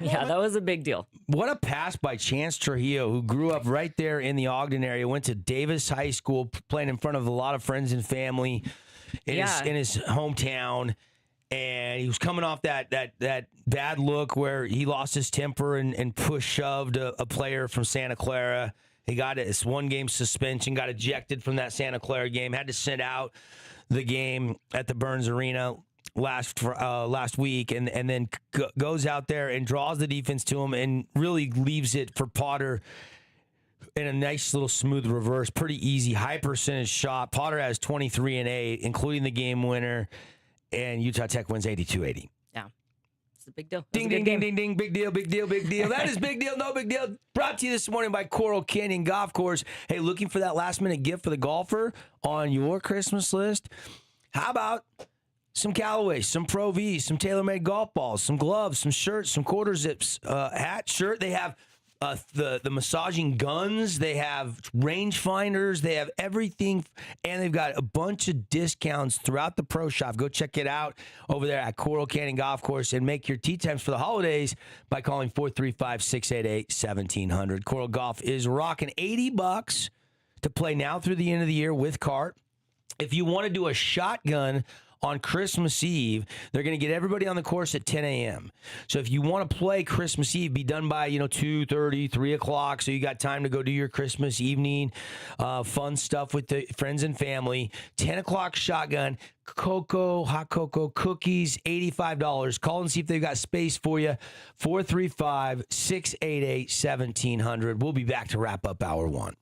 Yeah, that was a big deal. What a pass by Chance Trujillo, who grew up right there in the Ogden area, went to Davis High School, playing in front of a lot of friends and family in his hometown. And he was coming off that bad look where he lost his temper and shoved a player from Santa Clara. He got this one-game suspension, got ejected from that Santa Clara game, had to sit out the game at the Burns Arena last week, and then goes out there and draws the defense to him and really leaves it for Potter in a nice little smooth reverse. Pretty easy, high percentage shot. Potter has 23 and 8, including the game winner, and Utah Tech wins 82-80. Yeah. It's a big deal. Ding, ding, ding, ding, ding. Big deal, big deal, big deal. That is big deal, no big deal. Brought to you this morning by Coral Canyon Golf Course. Hey, looking for that last-minute gift for the golfer on your Christmas list? How about some Callaways, some Pro Vs, some TaylorMade golf balls, some gloves, some shirts, some quarter zips, hat, shirt. They have the massaging guns. They have range finders. They have everything, and they've got a bunch of discounts throughout the pro shop. Go check it out over there at Coral Canyon Golf Course and make your tee times for the holidays by calling 435-688-1700. Coral Golf is rocking $80 to play now through the end of the year with cart. If you want to do a shotgun on Christmas Eve, they're going to get everybody on the course at 10 a.m. So if you want to play Christmas Eve, be done by 2:30, 3 o'clock, so you got time to go do your Christmas evening fun stuff with the friends and family. 10 o'clock shotgun, hot cocoa, cookies, $85. Call and see if they've got space for you. 435-688-1700. We'll be back to wrap up hour one.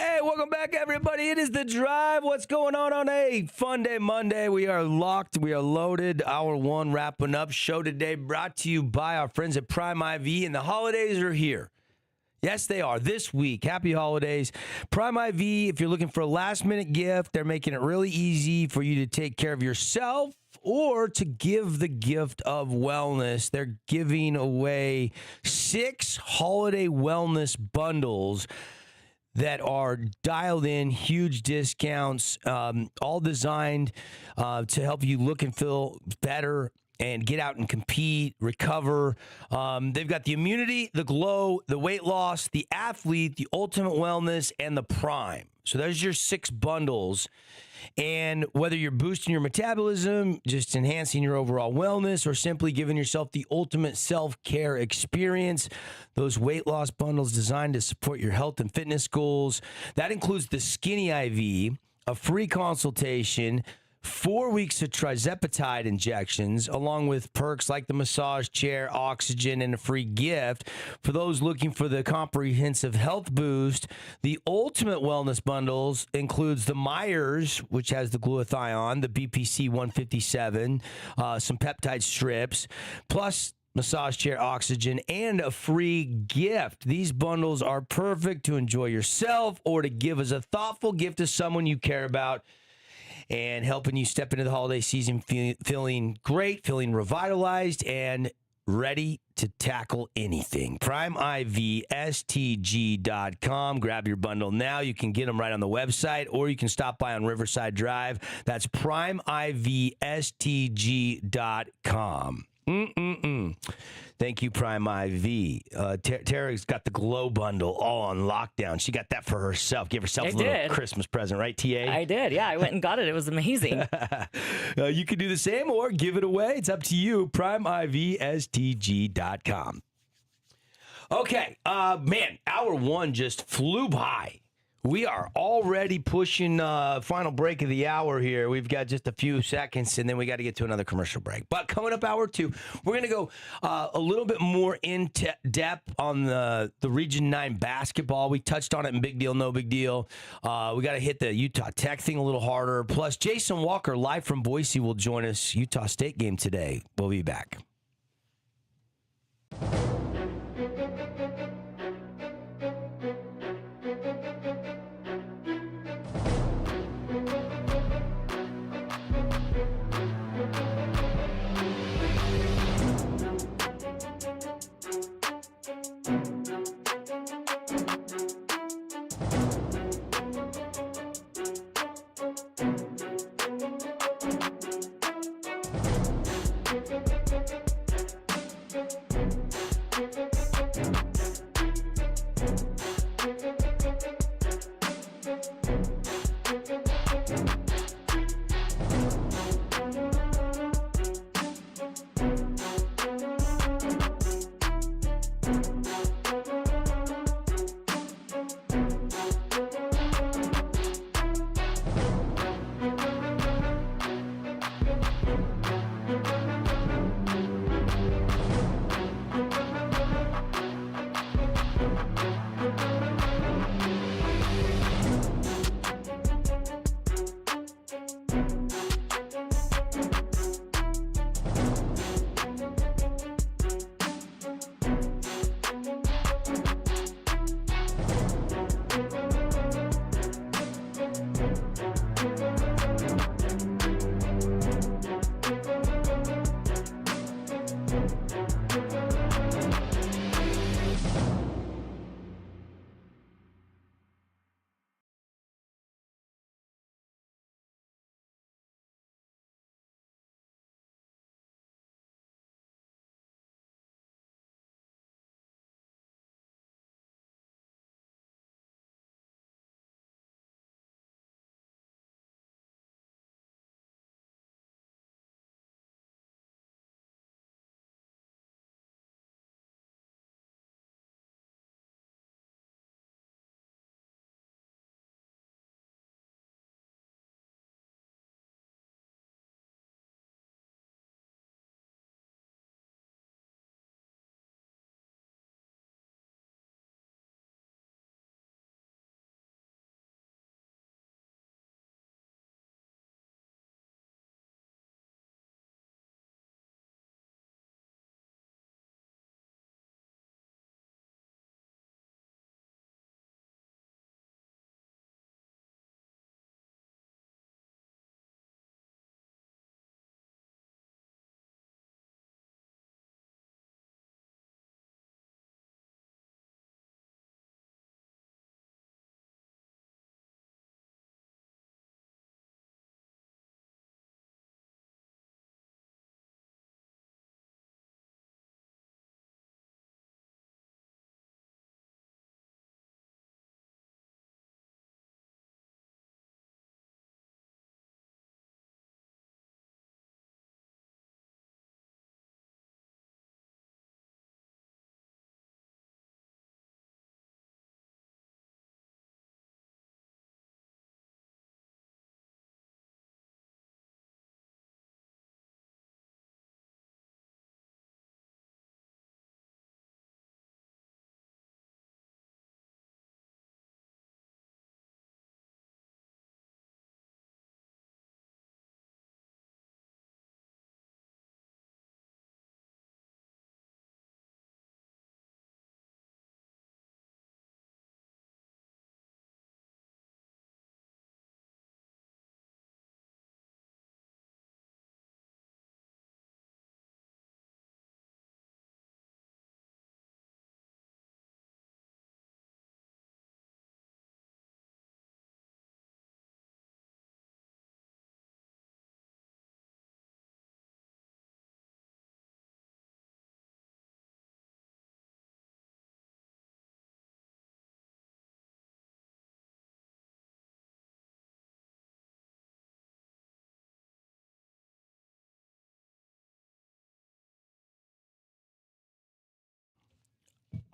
Hey, welcome back, everybody. It is The Drive. What's going on a Fun Day Monday? We are locked. We are loaded. Hour one wrapping up. Show today brought to you by our friends at Prime IV, and the holidays are here. Yes, they are. This week, happy holidays. Prime IV, if you're looking for a last-minute gift, they're making it really easy for you to take care of yourself or to give the gift of wellness. They're giving away 6 holiday wellness bundles that are dialed in, huge discounts, all designed to help you look and feel better and get out and compete, recover. They've got the immunity, the glow, the weight loss, the athlete, the ultimate wellness, and the prime. So there's your 6 bundles. And whether you're boosting your metabolism, just enhancing your overall wellness, or simply giving yourself the ultimate self-care experience, those weight loss bundles designed to support your health and fitness goals. That includes the Skinny IV, a free consultation, 4 weeks of trizepatide injections, along with perks like the massage chair, oxygen, and a free gift. For those looking for the comprehensive health boost, the Ultimate Wellness Bundles includes the Myers, which has the glutathione, the BPC 157, some peptide strips, plus massage chair, oxygen, and a free gift. These bundles are perfect to enjoy yourself or to give as a thoughtful gift to someone you care about, and helping you step into the holiday season feeling great, feeling revitalized, and ready to tackle anything. PrimeIVSTG.com. Grab your bundle now. You can get them right on the website, or you can stop by on Riverside Drive. That's PrimeIVSTG.com. Thank you, Prime IV. Tara's got the Glow bundle all on lockdown. She got that for herself. Give herself a little Christmas present, right, TA? I did. Yeah, I went and got it. It was amazing. You can do the same or give it away. It's up to you. PrimeIVSTG.com. Okay, man, hour one just flew by. We are already pushing final break of the hour here. We've got just a few seconds, and then we got to get to another commercial break. But coming up hour two, we're going to go a little bit more in depth on the Region 9 basketball. We touched on it in Big Deal, No Big Deal. We got to hit the Utah Tech thing a little harder. Plus, Jason Walker, live from Boise, will join us. Utah State game today. We'll be back.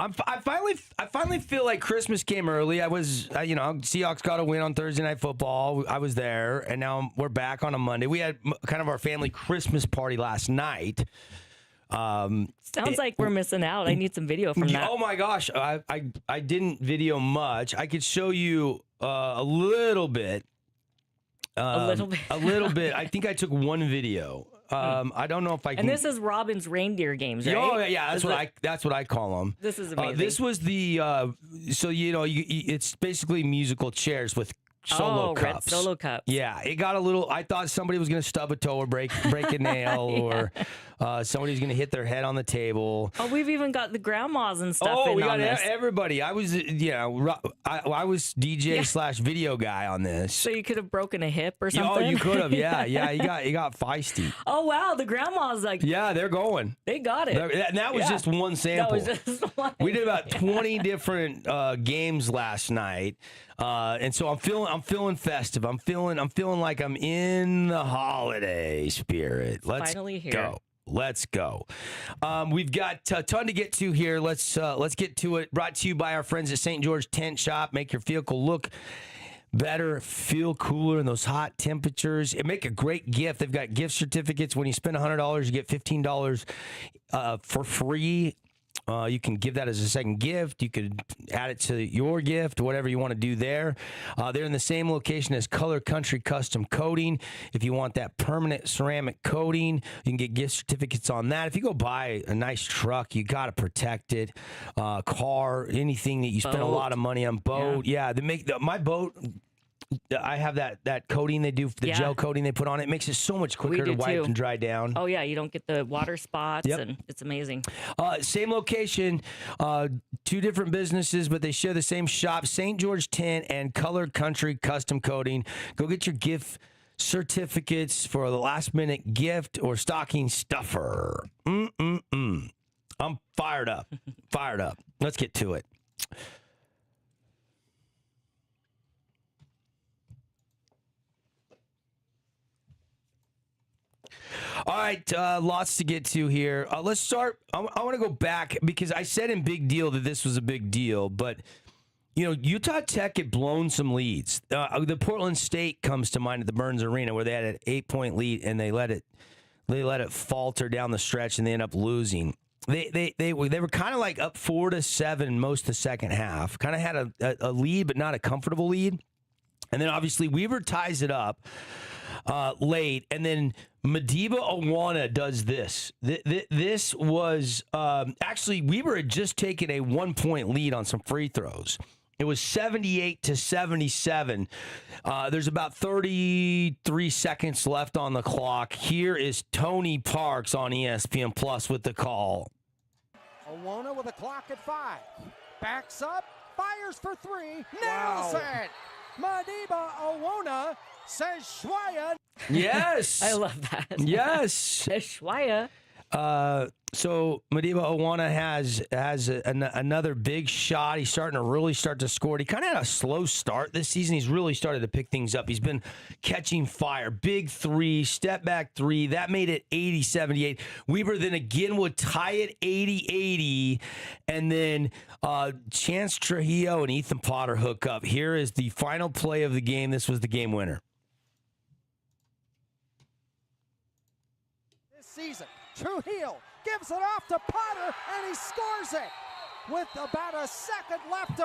I finally feel like Christmas came early. Seahawks got a win on Thursday Night Football. I was there, and now we're back on a Monday. We had kind of our family Christmas party last night. Sounds like we're missing out. I need some video from that. Oh my gosh, I didn't video much. I could show you a little bit. A little bit. A little bit. I think I took one video. I don't know if I can. And this is Robin's reindeer games, right? Oh yeah, that's what I call them. This is amazing. This was the it's basically musical chairs with solo cups. Red solo cups. Yeah, it got a little. I thought somebody was going to stub a toe or break a nail, or somebody's going to hit their head on the table. Oh, we've even got the grandmas and stuff. Oh, in we on got this. everybody. I was I was DJ / video guy on this. So you could have broken a hip or something. Oh, you could have. Yeah. You got feisty. Oh wow, the grandmas Yeah, they're going. They got it. And that was just one sample. That was just one. We did about 20 different games last night, and so I'm feeling festive. I'm feeling like I'm in the holiday spirit. Let's finally here. go. Let's go. We've got a ton to get to here. Let's get to it. Brought to you by our friends at St. George Tent Shop. Make your vehicle look better, feel cooler in those hot temperatures. It make a great gift. They've got gift certificates. When you spend $100, you get $15 for free. You can give that as a second gift. You could add it to your gift, whatever you want to do there. They're in the same location as Color Country Custom Coating. If you want that permanent ceramic coating, you can get gift certificates on that. If you go buy a nice truck, you got to protect it. Car, anything that you spend a lot of money on. Boat, yeah. They make my boat. I have that coating they do, the gel coating they put on it. It makes it so much quicker to wipe and dry down. Oh, yeah. You don't get the water spots, and it's amazing. Same location, two different businesses, but they share the same shop, St. George Tent and Color Country Custom Coating. Go get your gift certificates for the last-minute gift or stocking stuffer. I'm fired up. Fired up. Let's get to it. All right, lots to get to here. Let's start. I want to go back because I said in Big Deal that this was a big deal, but Utah Tech had blown some leads. The Portland State comes to mind at the Burns Arena where they had an 8-point lead and they let it falter down the stretch and they end up losing. They were kind of like up 4-7 most of the second half. Kind of had a lead, but not a comfortable lead. And then obviously Weaver ties it up late, and then Madiba Owana does this. This was actually Weaver had just taken a 1-point lead on some free throws. It was 78-77. There's about 33 seconds left on the clock. Here is Tony Parks on ESPN Plus with the call. Owana with a clock at 5. Backs up, fires for 3, nails it. Madiba Owana says Schwaya. Yes. I love that. Yes. Says Schwaya. So Madiba Owana has another big shot. He's starting to really start to score. He kind of had a slow start this season. He's really started to pick things up. He's been catching fire. Big 3, step back 3. That made it 80-78. Weaver then again would tie it 80-80. And then Chance Trujillo and Ethan Potter hook up. Here is the final play of the game. This was the game winner. This season, Trujillo gives it off to Potter, and he scores it with about a second left.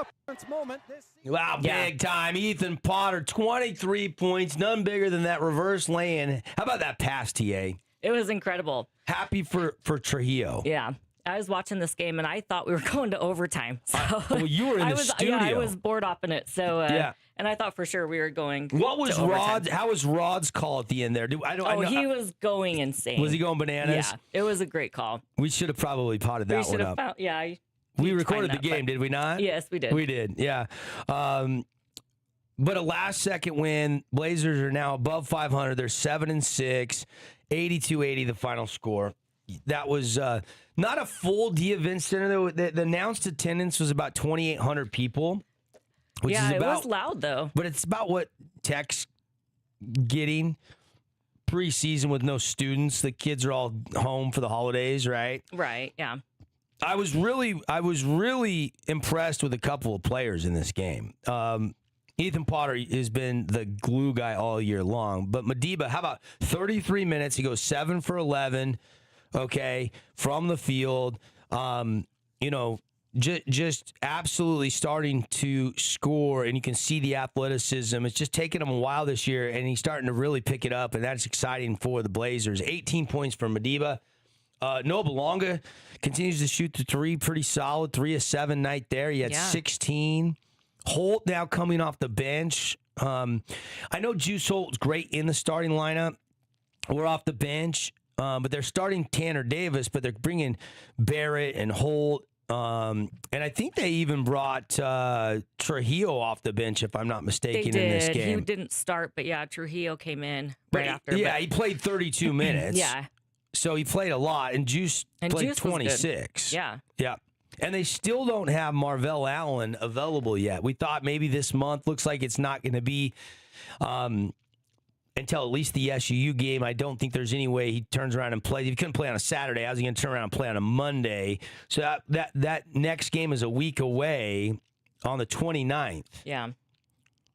Moment this season. Wow, big time. Ethan Potter, 23 points, none bigger than that reverse lay-in. How about that pass, TA? It was incredible. Happy for Trujillo. Yeah. I was watching this game, and I thought we were going to overtime. So well, you were in the studio. Yeah, I was bored opping it. So, and I thought for sure we were going. What was to Rod's? How was Rod's call at the end there? He was going insane. Was he going bananas? Yeah, it was a great call. We should have probably potted that one up. We recorded the game, did we not? Yes, we did. We did, yeah. But a last-second win. Blazers are now above 500. They're 7-6, 82-80 the final score. That was not a full D Event Center, though. The announced attendance was about 2,800 people. Which is it about, was loud, though. But it's about what Tech's getting preseason with no students. The kids are all home for the holidays, right? Right, yeah. I was really impressed with a couple of players in this game. Ethan Potter has been the glue guy all year long. But Madiba, how about 33 minutes? He goes 7 for 11, okay, from the field. Just absolutely starting to score, and you can see the athleticism. It's just taken him a while this year, and he's starting to really pick it up, and that's exciting for the Blazers. 18 points for Madiba. Noah Belonga continues to shoot the three pretty solid, 3 of 7 night there. He had 16. Holt now coming off the bench. I know Juice Holt's great in the starting lineup. We're off the bench, but they're starting Tanner Davis, but they're bringing Barrett and Holt. And I think they even brought Trujillo off the bench, if I'm not mistaken, in this game. He didn't start, but Trujillo came in right after. Yeah, he played 32 minutes. Yeah. So he played a lot, and Juice played 26. Yeah. Yeah. And they still don't have Marvell Allen available yet. We thought maybe this month. Looks like it's not going to be until at least the SUU game. I don't think there's any way he turns around and plays. If he couldn't play on a Saturday, how's he going to turn around and play on a Monday? So that next game is a week away on the 29th. Yeah.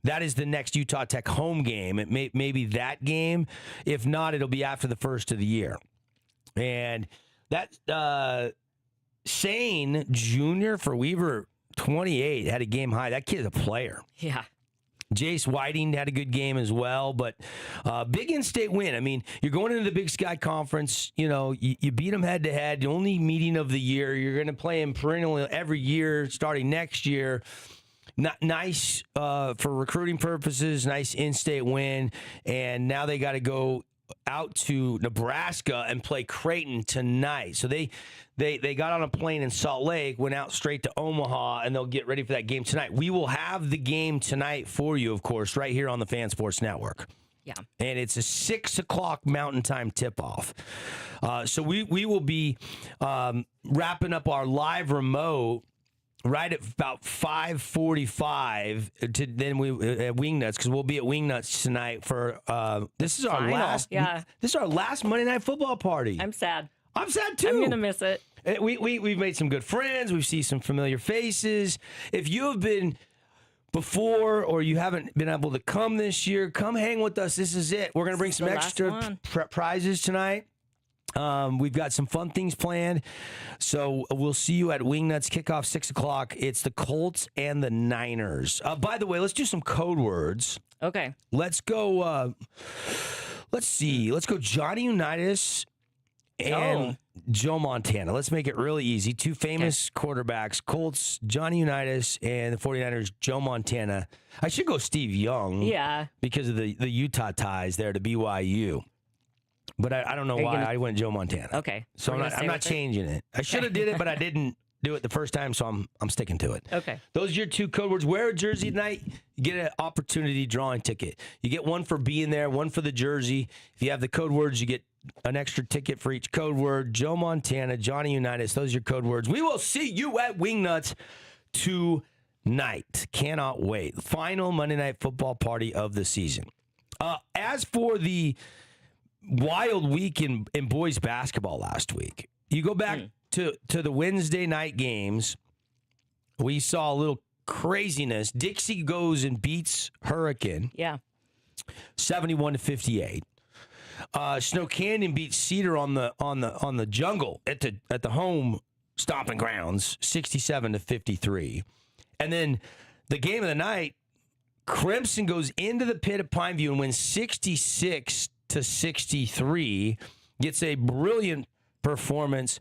That is the next Utah Tech home game. It may be that game. If not, it'll be after the first of the year. And that Sane Jr. for Weaver, 28, had a game high. That kid's a player. Yeah. Jace Whiting had a good game as well, but big in-state win. I mean, you're going into the Big Sky Conference. You beat them head-to-head. The only meeting of the year. You're going to play them perennially every year starting next year. Nice for recruiting purposes, nice in-state win. And now they got to go out to Nebraska and play Creighton tonight. So they got on a plane in Salt Lake, went out straight to Omaha, and they'll get ready for that game tonight. We will have the game tonight for you, of course, right here on the Fan Sports Network. Yeah. And it's a 6 o'clock Mountain Time tip-off. So we will be wrapping up our live remote right at about 5:45 to then we at Wingnuts, because we'll be at Wingnuts tonight for this is our last Monday Night Football party. I'm sad. I'm sad too. I'm gonna miss it. We've made some good friends. We've seen some familiar faces. If you have been before or you haven't been able to come this year, come hang with us. This is it. We're gonna bring some extra prizes tonight. We've got some fun things planned. So we'll see you at Wingnuts. Kickoff 6 o'clock. It's the Colts and the Niners. By the way, let's do some code words. Okay. Let's go. Let's see. Let's go Johnny Unitas and Joe Montana. Let's make it really easy. Two famous quarterbacks, Colts, Johnny Unitas, and the 49ers, Joe Montana. I should go Steve Young. Yeah. Because of the Utah ties there to BYU. But I don't know why I went Joe Montana. Okay. So I'm not changing it. I should have did it, but I didn't do it the first time, so I'm sticking to it. Okay. Those are your two code words. Wear a jersey tonight, you get an opportunity drawing ticket. You get one for being there, one for the jersey. If you have the code words, you get an extra ticket for each code word. Joe Montana, Johnny Unitas, those are your code words. We will see you at Wingnuts tonight. Cannot wait. Final Monday Night Football party of the season. As for the wild week in boys basketball last week, you go back to the Wednesday night games, we saw a little craziness. Dixie goes and beats Hurricane 71-58. Snow Canyon beats Cedar on the jungle at the home stomping grounds 67-53. And then the game of the night, Crimson goes into the pit at Pineview and wins 66-63. Gets a brilliant performance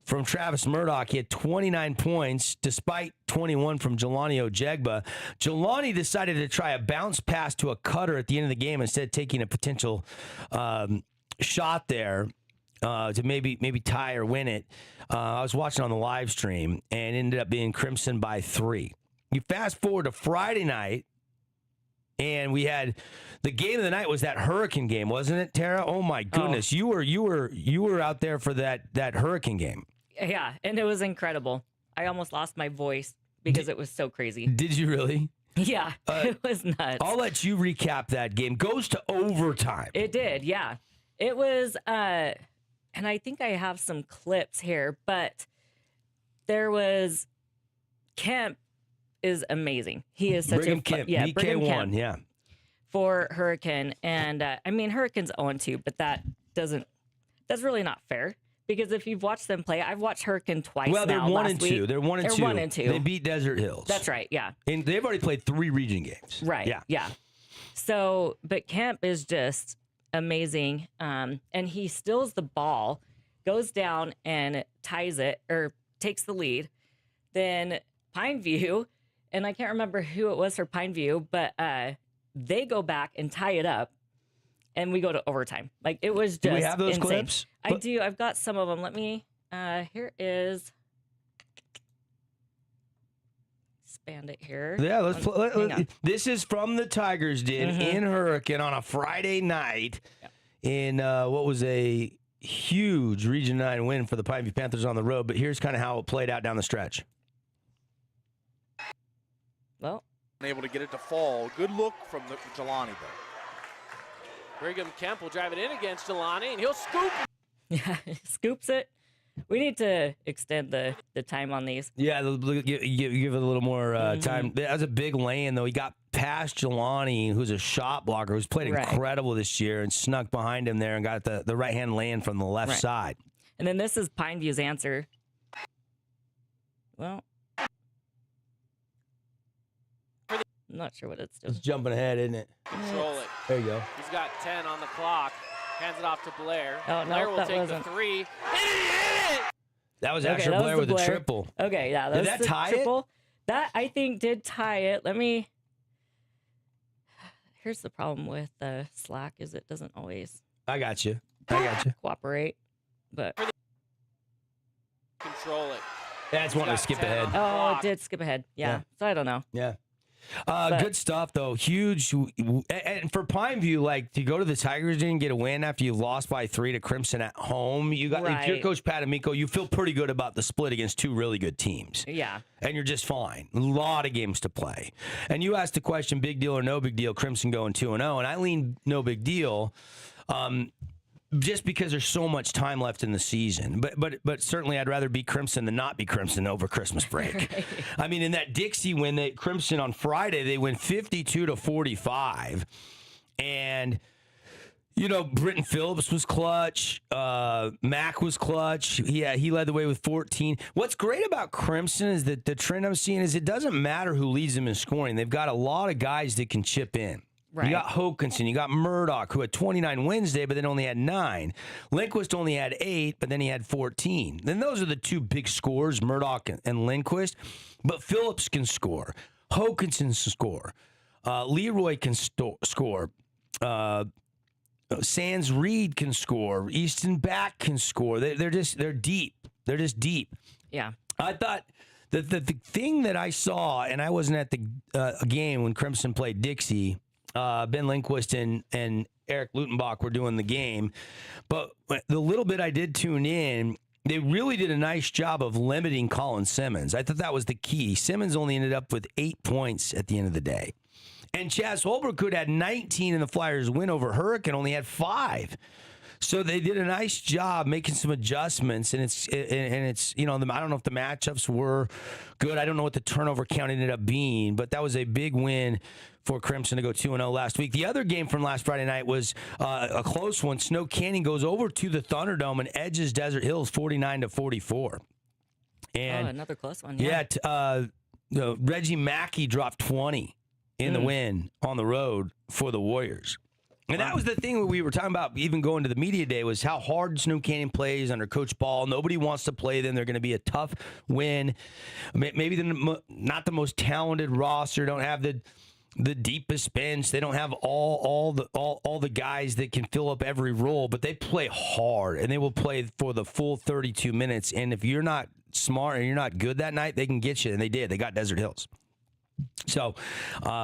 from Travis Murdoch. He had 29 points, despite 21 from Jelani Ojegba. Jelani decided to try a bounce pass to a cutter at the end of the game instead of taking a potential shot there to maybe tie or win it. I was watching on the live stream, and it ended up being Crimson by 3. You fast forward to Friday night, and we had the game of the night was that Hurricane game, wasn't it, Tara? Oh my goodness, you were out there for that Hurricane game. Yeah, and it was incredible. I almost lost my voice because it was so crazy. Did you really? Yeah, it was nuts. I'll let you recap that game. Goes to overtime. It did, yeah. It was, and I think I have some clips here, but there was Kemp is amazing. He is such Brigham a Kemp, Brigham BK1, Kemp yeah. for Hurricane. And I mean, Hurricane's 0-2, but that's really not fair. Because if you've watched them play, I've watched Hurricane twice. Well, they're now, 1-2. They're 1-2. They're 1-2. They beat Desert Hills. That's right. Yeah. And they've already played 3 region games. Right. Yeah. Yeah. So, but Kemp is just amazing. And he steals the ball, goes down and ties it or takes the lead. Then Pineview, and I can't remember who it was for Pineview, but they go back and tie it up. And we go to overtime. Like, it was just Do we have those insane. clips? I do. I've got some of them. Let me, here is, expand it here. Yeah, let's Hang play. on. This is from the Tigers Den in Hurricane on a Friday night in what was a huge Region 9 win for the Pineview Panthers on the road. But here's kind of how it played out down the stretch. Well, Able to get it to fall. Good look from the Jelani, though. Brigham Kemp will drive it in against Jelani, and he'll scoop. yeah, scoops it. We need to extend the time on these. Yeah, give it a little more time. That was a big lane, though. He got past Jelani, who's a shot blocker, who's played incredible this year, and snuck behind him there and got the right-hand lane from the left side. And then this is Pineview's answer. Well, I'm not sure what it's doing. It's jumping ahead, isn't it? Control it. There you go. He's got 10 on the clock. Hands it off to Blair. Oh, no, Blair will that take wasn't. the 3. And he hit it! That was Okay, Asher that was Blair the with a Blair. triple. Okay, yeah. Did was that the tie it? triple. That, I think, did tie it. Let me... Here's the problem with Slack is it doesn't always I got you. cooperate. But Control it. That's one to got skip 10 ahead. on the oh, clock. it did skip ahead. Yeah. Yeah. So I don't know. Yeah. But- Good stuff, though. Huge. And for Pineview, like, to go to the Tigers and get a win after you lost by 3 to Crimson at home, you got if you're Right. Coach Pat Amico, you feel pretty good about the split against 2 really good teams. Yeah. And you're just fine. A lot of games to play. And you asked the question, big deal or no big deal, Crimson going 2-0, and I lean no big deal. Just because there's so much time left in the season. But certainly I'd rather be Crimson than not be Crimson over Christmas break. Right. I mean, in that Dixie win, they Crimson on Friday, they win 52-45. And, you know, Britton Phillips was clutch. Mack was clutch. Yeah, he led the way with 14. What's great about Crimson is that the trend I'm seeing is it doesn't matter who leads them in scoring. They've got a lot of guys that can chip in. Right. You got Hokinson, you got Murdoch, who had 29 Wednesday, but then only had 9. Lindquist only had 8, but then he had 14. Then those are the 2 big scores, Murdoch and Lindquist. But Phillips can score. Hokinson can score. Leroy can score. Sands Reed can score. Easton Back can score. They're deep. They're just deep. Yeah. I thought that the thing that I saw, and I wasn't at the game when Crimson played Dixie. Ben Lindquist and Eric Lutenbach were doing the game. But the little bit I did tune in, they really did a nice job of limiting Colin Simmons. I thought that was the key. Simmons only ended up with 8 points at the end of the day. And Chaz Holbrook, who had 19 in the Flyers' win over Hurricane, only had 5. So they did a nice job making some adjustments, and it's you know, I don't know if the matchups were good. I don't know what the turnover count ended up being, but that was a big win for Crimson to go 2-0 last week. The other game from last Friday night was a close one. Snow Canyon goes over to the Thunderdome and edges Desert Hills 49-44. And another close one. Yeah, Reggie Mackey dropped 20 in the win on the road for the Warriors. And that was the thing we were talking about, even going to the media day, was how hard Snow Canyon plays under Coach Ball. Nobody wants to play them. They're going to be a tough win. Maybe they're not the most talented roster. Don't have the deepest bench. They don't have all the guys that can fill up every role. But they play hard, and they will play for the full 32 minutes. And if you're not smart and you're not good that night, they can get you. And they did. They got Desert Hills. So,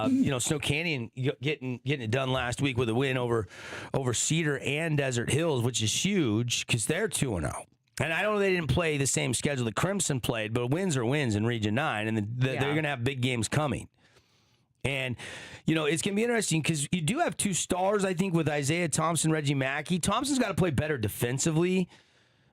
you know, Snow Canyon getting it done last week with a win over Cedar and Desert Hills, which is huge because they're 2-0. And I know they didn't play the same schedule that Crimson played, but wins are wins in Region 9, and they're going to have big games coming. And, you know, it's going to be interesting because you do have 2 stars, I think, with Isaiah Thompson, Reggie Mackey. Thompson's got to play better defensively.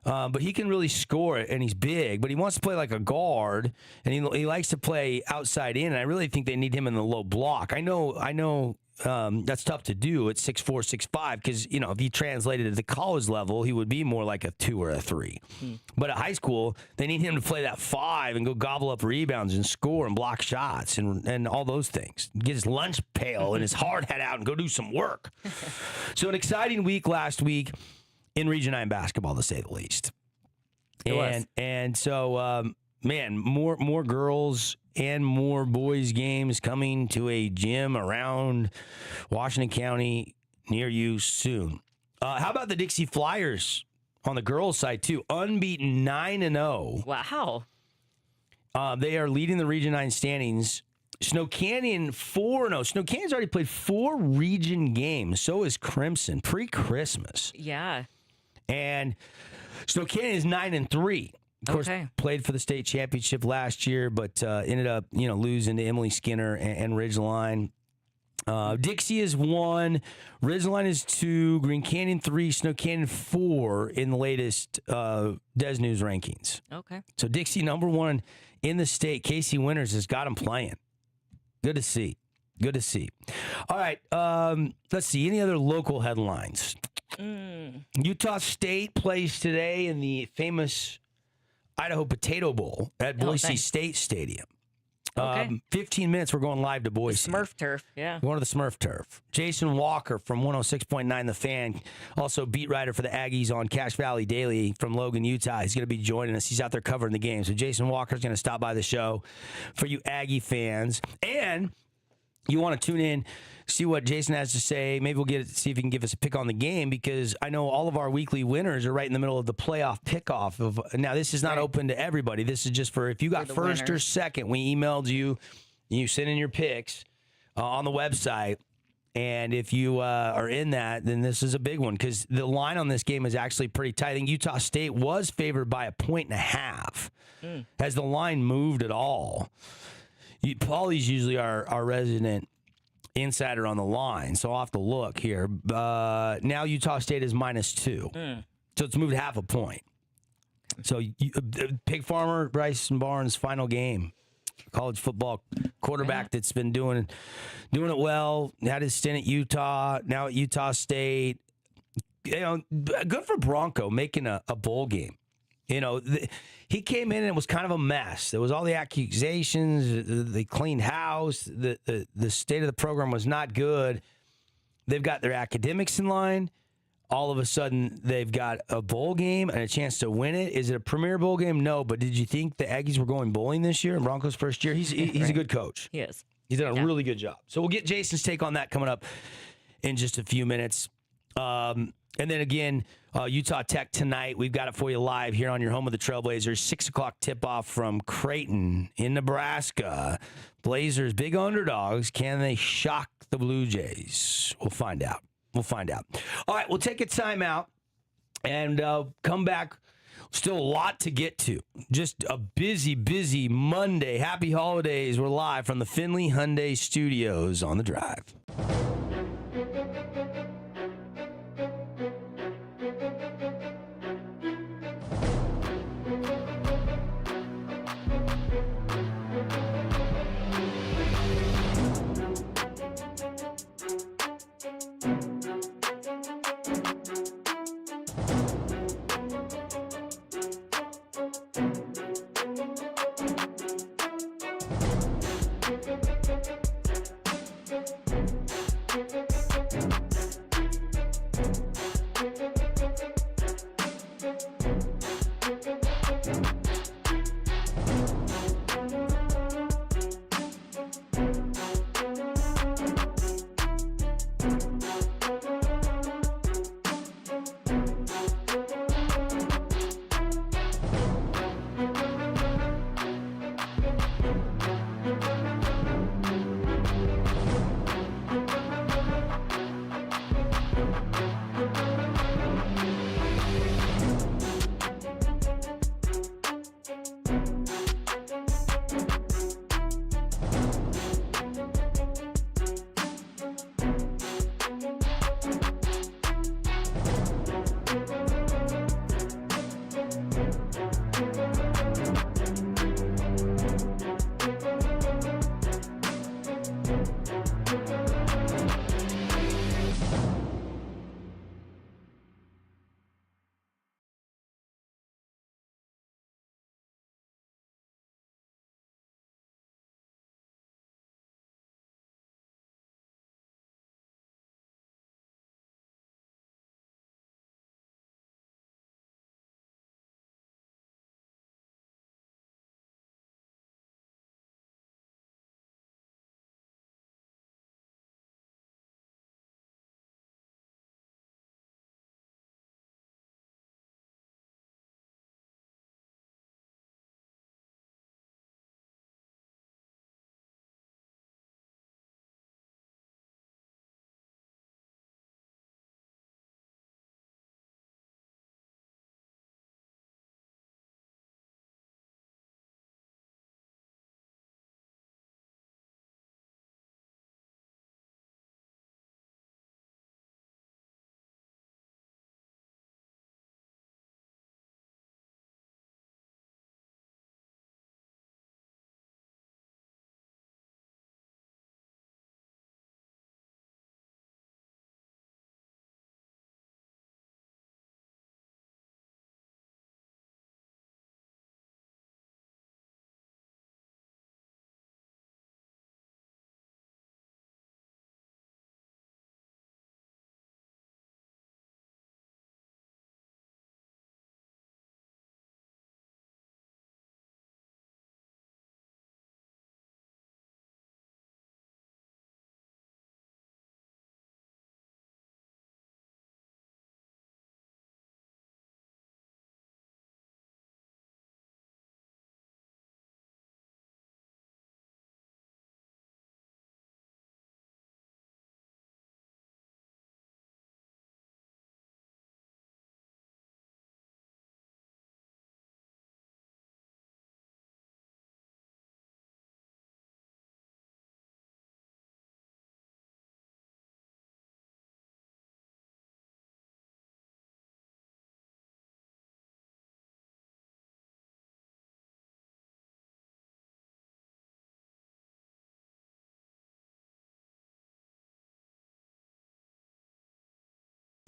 But he can really score it, and he's big. But he wants to play like a guard, and he likes to play outside in. And I really think they need him in the low block. I know. That's tough to do at 6'4", 6'5", because if he translated at the college level, he would be more like a 2 or a 3. But at high school, they need him to play that 5 and go gobble up rebounds and score and block shots and all those things. Get his lunch pail and his hard hat out and go do some work. So an exciting week last week in Region 9 basketball, to say the least. And so, man, more girls and more boys games coming to a gym around Washington County near you soon. How about the Dixie Flyers on the girls' side, too? Unbeaten 9-0. Wow. They are leading the Region 9 standings. Snow Canyon 4-0. Snow Canyon's already played 4 region games. So is Crimson pre-Christmas. Yeah. And Snow Canyon is 9-3. Of course, played for the state championship last year, but ended up, losing to Emily Skinner and Ridgeline. Dixie is 1, Ridgeline is 2, Green Canyon 3, Snow Canyon 4 in the latest Des News rankings. Okay. So Dixie number 1 in the state. Casey Winters has got him playing. Good to see. Good to see. All right. Let's see. Any other local headlines? Utah State plays today in the famous Idaho Potato Bowl at Boise State Stadium. 15 minutes, we're going live to Boise. The Smurf Turf, yeah. Going to the Smurf Turf. Jason Walker from 106.9 The Fan, also beat writer for the Aggies on Cache Valley Daily from Logan, Utah. He's going to be joining us. He's out there covering the game. So Jason Walker's going to stop by the show for you Aggie fans. And you want to tune in, see what Jason has to say. Maybe we'll see if he can give us a pick on the game, because I know all of our weekly winners are right in the middle of the playoff pickoff. Now, this is not open to everybody. This is just for if you got first or second. We emailed you. You sent in your picks on the website. And if you are in that, then this is a big one, because the line on this game is actually pretty tight. I think Utah State was favored by 1.5. Has the line moved at all? Paulie's usually our resident insider on the line, so I'll have to look here. Now Utah State is -2, so it's moved half a point. So Pig Farmer, Bryson Barnes, final game. College football quarterback that's been doing it well. Had his stint at Utah, now at Utah State. Good for Bronco making a bowl game. He came in and it was kind of a mess. There was all the accusations. They cleaned house. The state of the program was not good. They've got their academics in line. All of a sudden, they've got a bowl game and a chance to win it. Is it a premier bowl game? No. But did you think the Aggies were going bowling this year in Broncos' first year? He's a good coach. He is. He's done a really good job. So we'll get Jason's take on that coming up in just a few minutes. And then again, Utah Tech tonight. We've got it for you live here on your home of the Trailblazers. 6 o'clock tip-off from Creighton in Nebraska. Blazers, big underdogs. Can they shock the Blue Jays? We'll find out. All right, we'll take a timeout and come back. Still a lot to get to. Just a busy Monday. Happy holidays. We're live from the Finley Hyundai Studios on The Drive.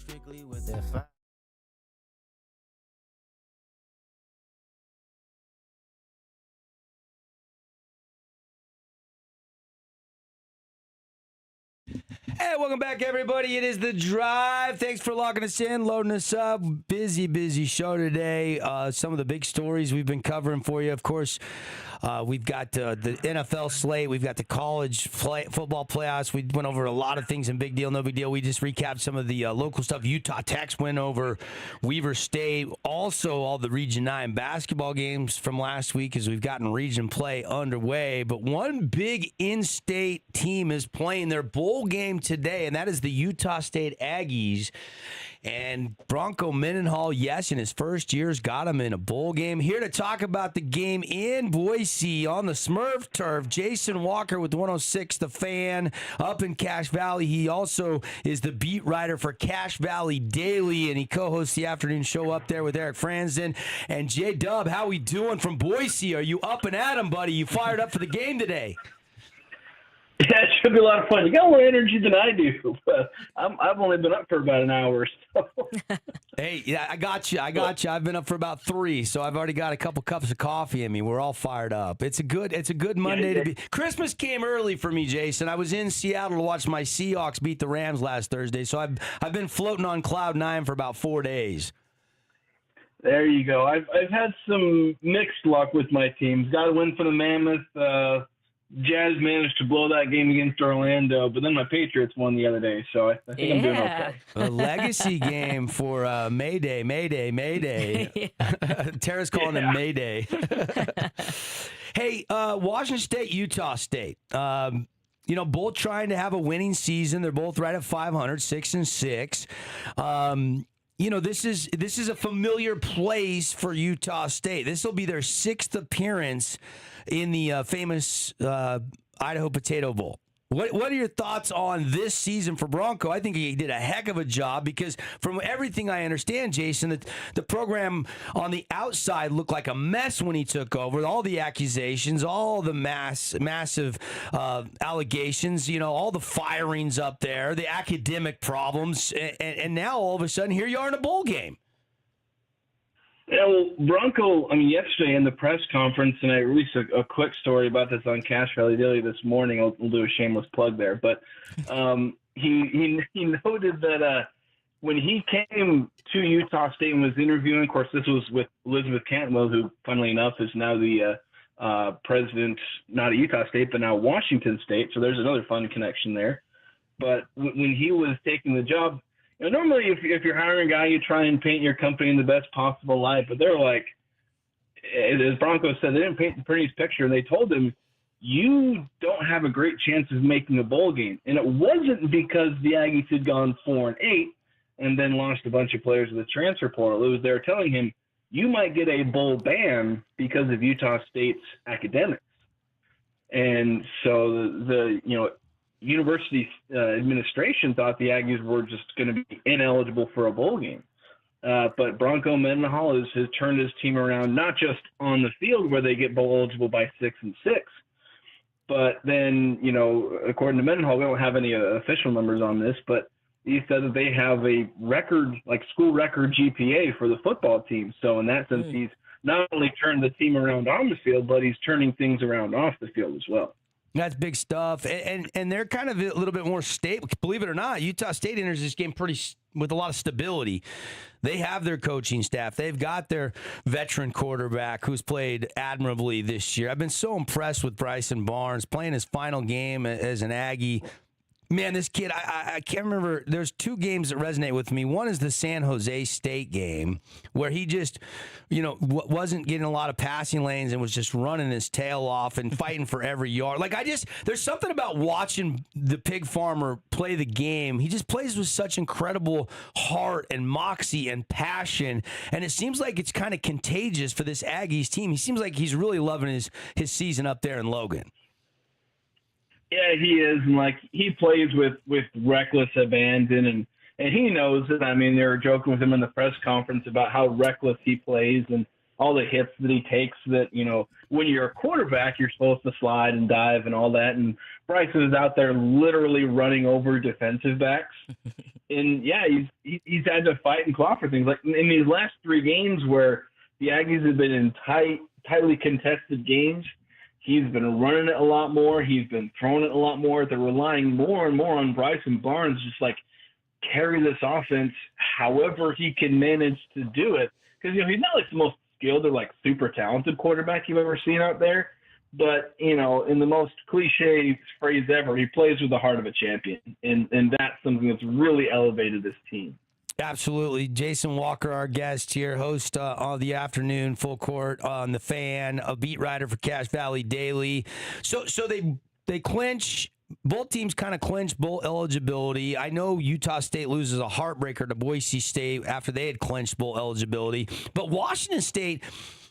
strictly with that fire. Hey, welcome back, everybody. It is The Drive. Thanks for locking us in, loading us up. Busy show today. Some of the big stories we've been covering for you. Of course, we've got the NFL slate. We've got the college football playoffs. We went over a lot of things in Big Deal, No Big Deal. We just recapped some of the local stuff. Utah Tech's win over Weaver State. Also, all the Region 9 basketball games from last week as we've gotten region play underway. But one big in-state team is playing their bowl game today, and that is the Utah State Aggies. And Bronco Mendenhall, yes, in his first years, got him in a bowl game. Here to talk about the game in Boise on the Smurf turf, Jason Walker with 106 The Fan up in Cache Valley. He also is the beat writer for Cache Valley Daily, and he co-hosts the afternoon show up there with Eric Franzen. And J-Dub, how we doing from Boise? Are you up and at 'em, buddy? You fired up for the game today? Yeah, it should be a lot of fun. You got more energy than I do. I've only been up for about an hour. So. Hey, yeah, I got you. I've been up for about 3, so I've already got a couple cups of coffee in me. We're all fired up. It's a good Monday to be. Christmas came early for me, Jason. I was in Seattle to watch my Seahawks beat the Rams last Thursday, so I've been floating on cloud 9 for about 4 days. There you go. I've had some mixed luck with my teams. Got a win for the Mammoth. Jazz managed to blow that game against Orlando, but then my Patriots won the other day, so I think I'm doing okay. A legacy game for Mayday. Tara's calling it Mayday. Hey, Washington State, Utah State. Both trying to have a winning season. They're both right at 500, 6-6. This is a familiar place for Utah State. This will be their 6th appearance in the famous Idaho Potato Bowl. What are your thoughts on this season for Bronco? I think he did a heck of a job because from everything I understand, Jason, the program on the outside looked like a mess when he took over. All the accusations, all the massive allegations, all the firings up there, the academic problems, and now all of a sudden here you are in a bowl game. Yeah, well, Bronco, yesterday in the press conference, and I released a quick story about this on Cache Valley Daily this morning. We'll do a shameless plug there. But he noted that when he came to Utah State and was interviewing, of course, this was with Elizabeth Cantwell, who, funnily enough, is now the president, not at Utah State, but now Washington State. So there's another fun connection there. But when he was taking the job, normally if you're hiring a guy, you try and paint your company in the best possible light. But they're like, as Bronco said, they didn't paint the prettiest picture. And they told him, you don't have a great chance of making a bowl game. And it wasn't because the Aggies had gone 4-8 and then lost a bunch of players to the transfer portal. It was they were telling him, you might get a bowl ban because of Utah State's academics. And so the university administration thought the Aggies were just going to be ineligible for a bowl game. But Bronco Mendenhall has turned his team around, not just on the field where they get bowl eligible by 6-6, but then, according to Mendenhall, we don't have any official numbers on this, but he said that they have a record, like school record GPA for the football team. So in that sense, he's not only turned the team around on the field, but he's turning things around off the field as well. That's big stuff, and they're kind of a little bit more stable. Believe it or not, Utah State enters this game with a lot of stability. They have their coaching staff. They've got their veteran quarterback who's played admirably this year. I've been so impressed with Bryson Barnes playing his final game as an Aggie. Man, this kid, I can't remember. There's 2 games that resonate with me. One is the San Jose State game where he just, wasn't getting a lot of passing lanes and was just running his tail off and fighting for every yard. There's something about watching the pig farmer play the game. He just plays with such incredible heart and moxie and passion. And it seems like it's kind of contagious for this Aggies team. He seems like he's really loving his season up there in Logan. Yeah, he is, and he plays with reckless abandon, and he knows it. They were joking with him in the press conference about how reckless he plays and all the hits that he takes that when you're a quarterback, you're supposed to slide and dive and all that. And Bryson is out there literally running over defensive backs. And, yeah, he's had to fight and claw for things. Like in these last 3 games where the Aggies have been in tightly contested games, he's been running it a lot more. He's been throwing it a lot more. They're relying more and more on Bryson Barnes, just like carry this offense however he can manage to do it. Because, he's not like the most skilled or like super talented quarterback you've ever seen out there. But, in the most cliche phrase ever, he plays with the heart of a champion. And that's something that's really elevated this team. Absolutely. Jason Walker, our guest here, host of the afternoon Full Court on The Fan, a beat writer for Cache Valley Daily. So they clinch. Both teams kind of clinch bowl eligibility. I know Utah State loses a heartbreaker to Boise State after they had clinched bowl eligibility. But Washington State,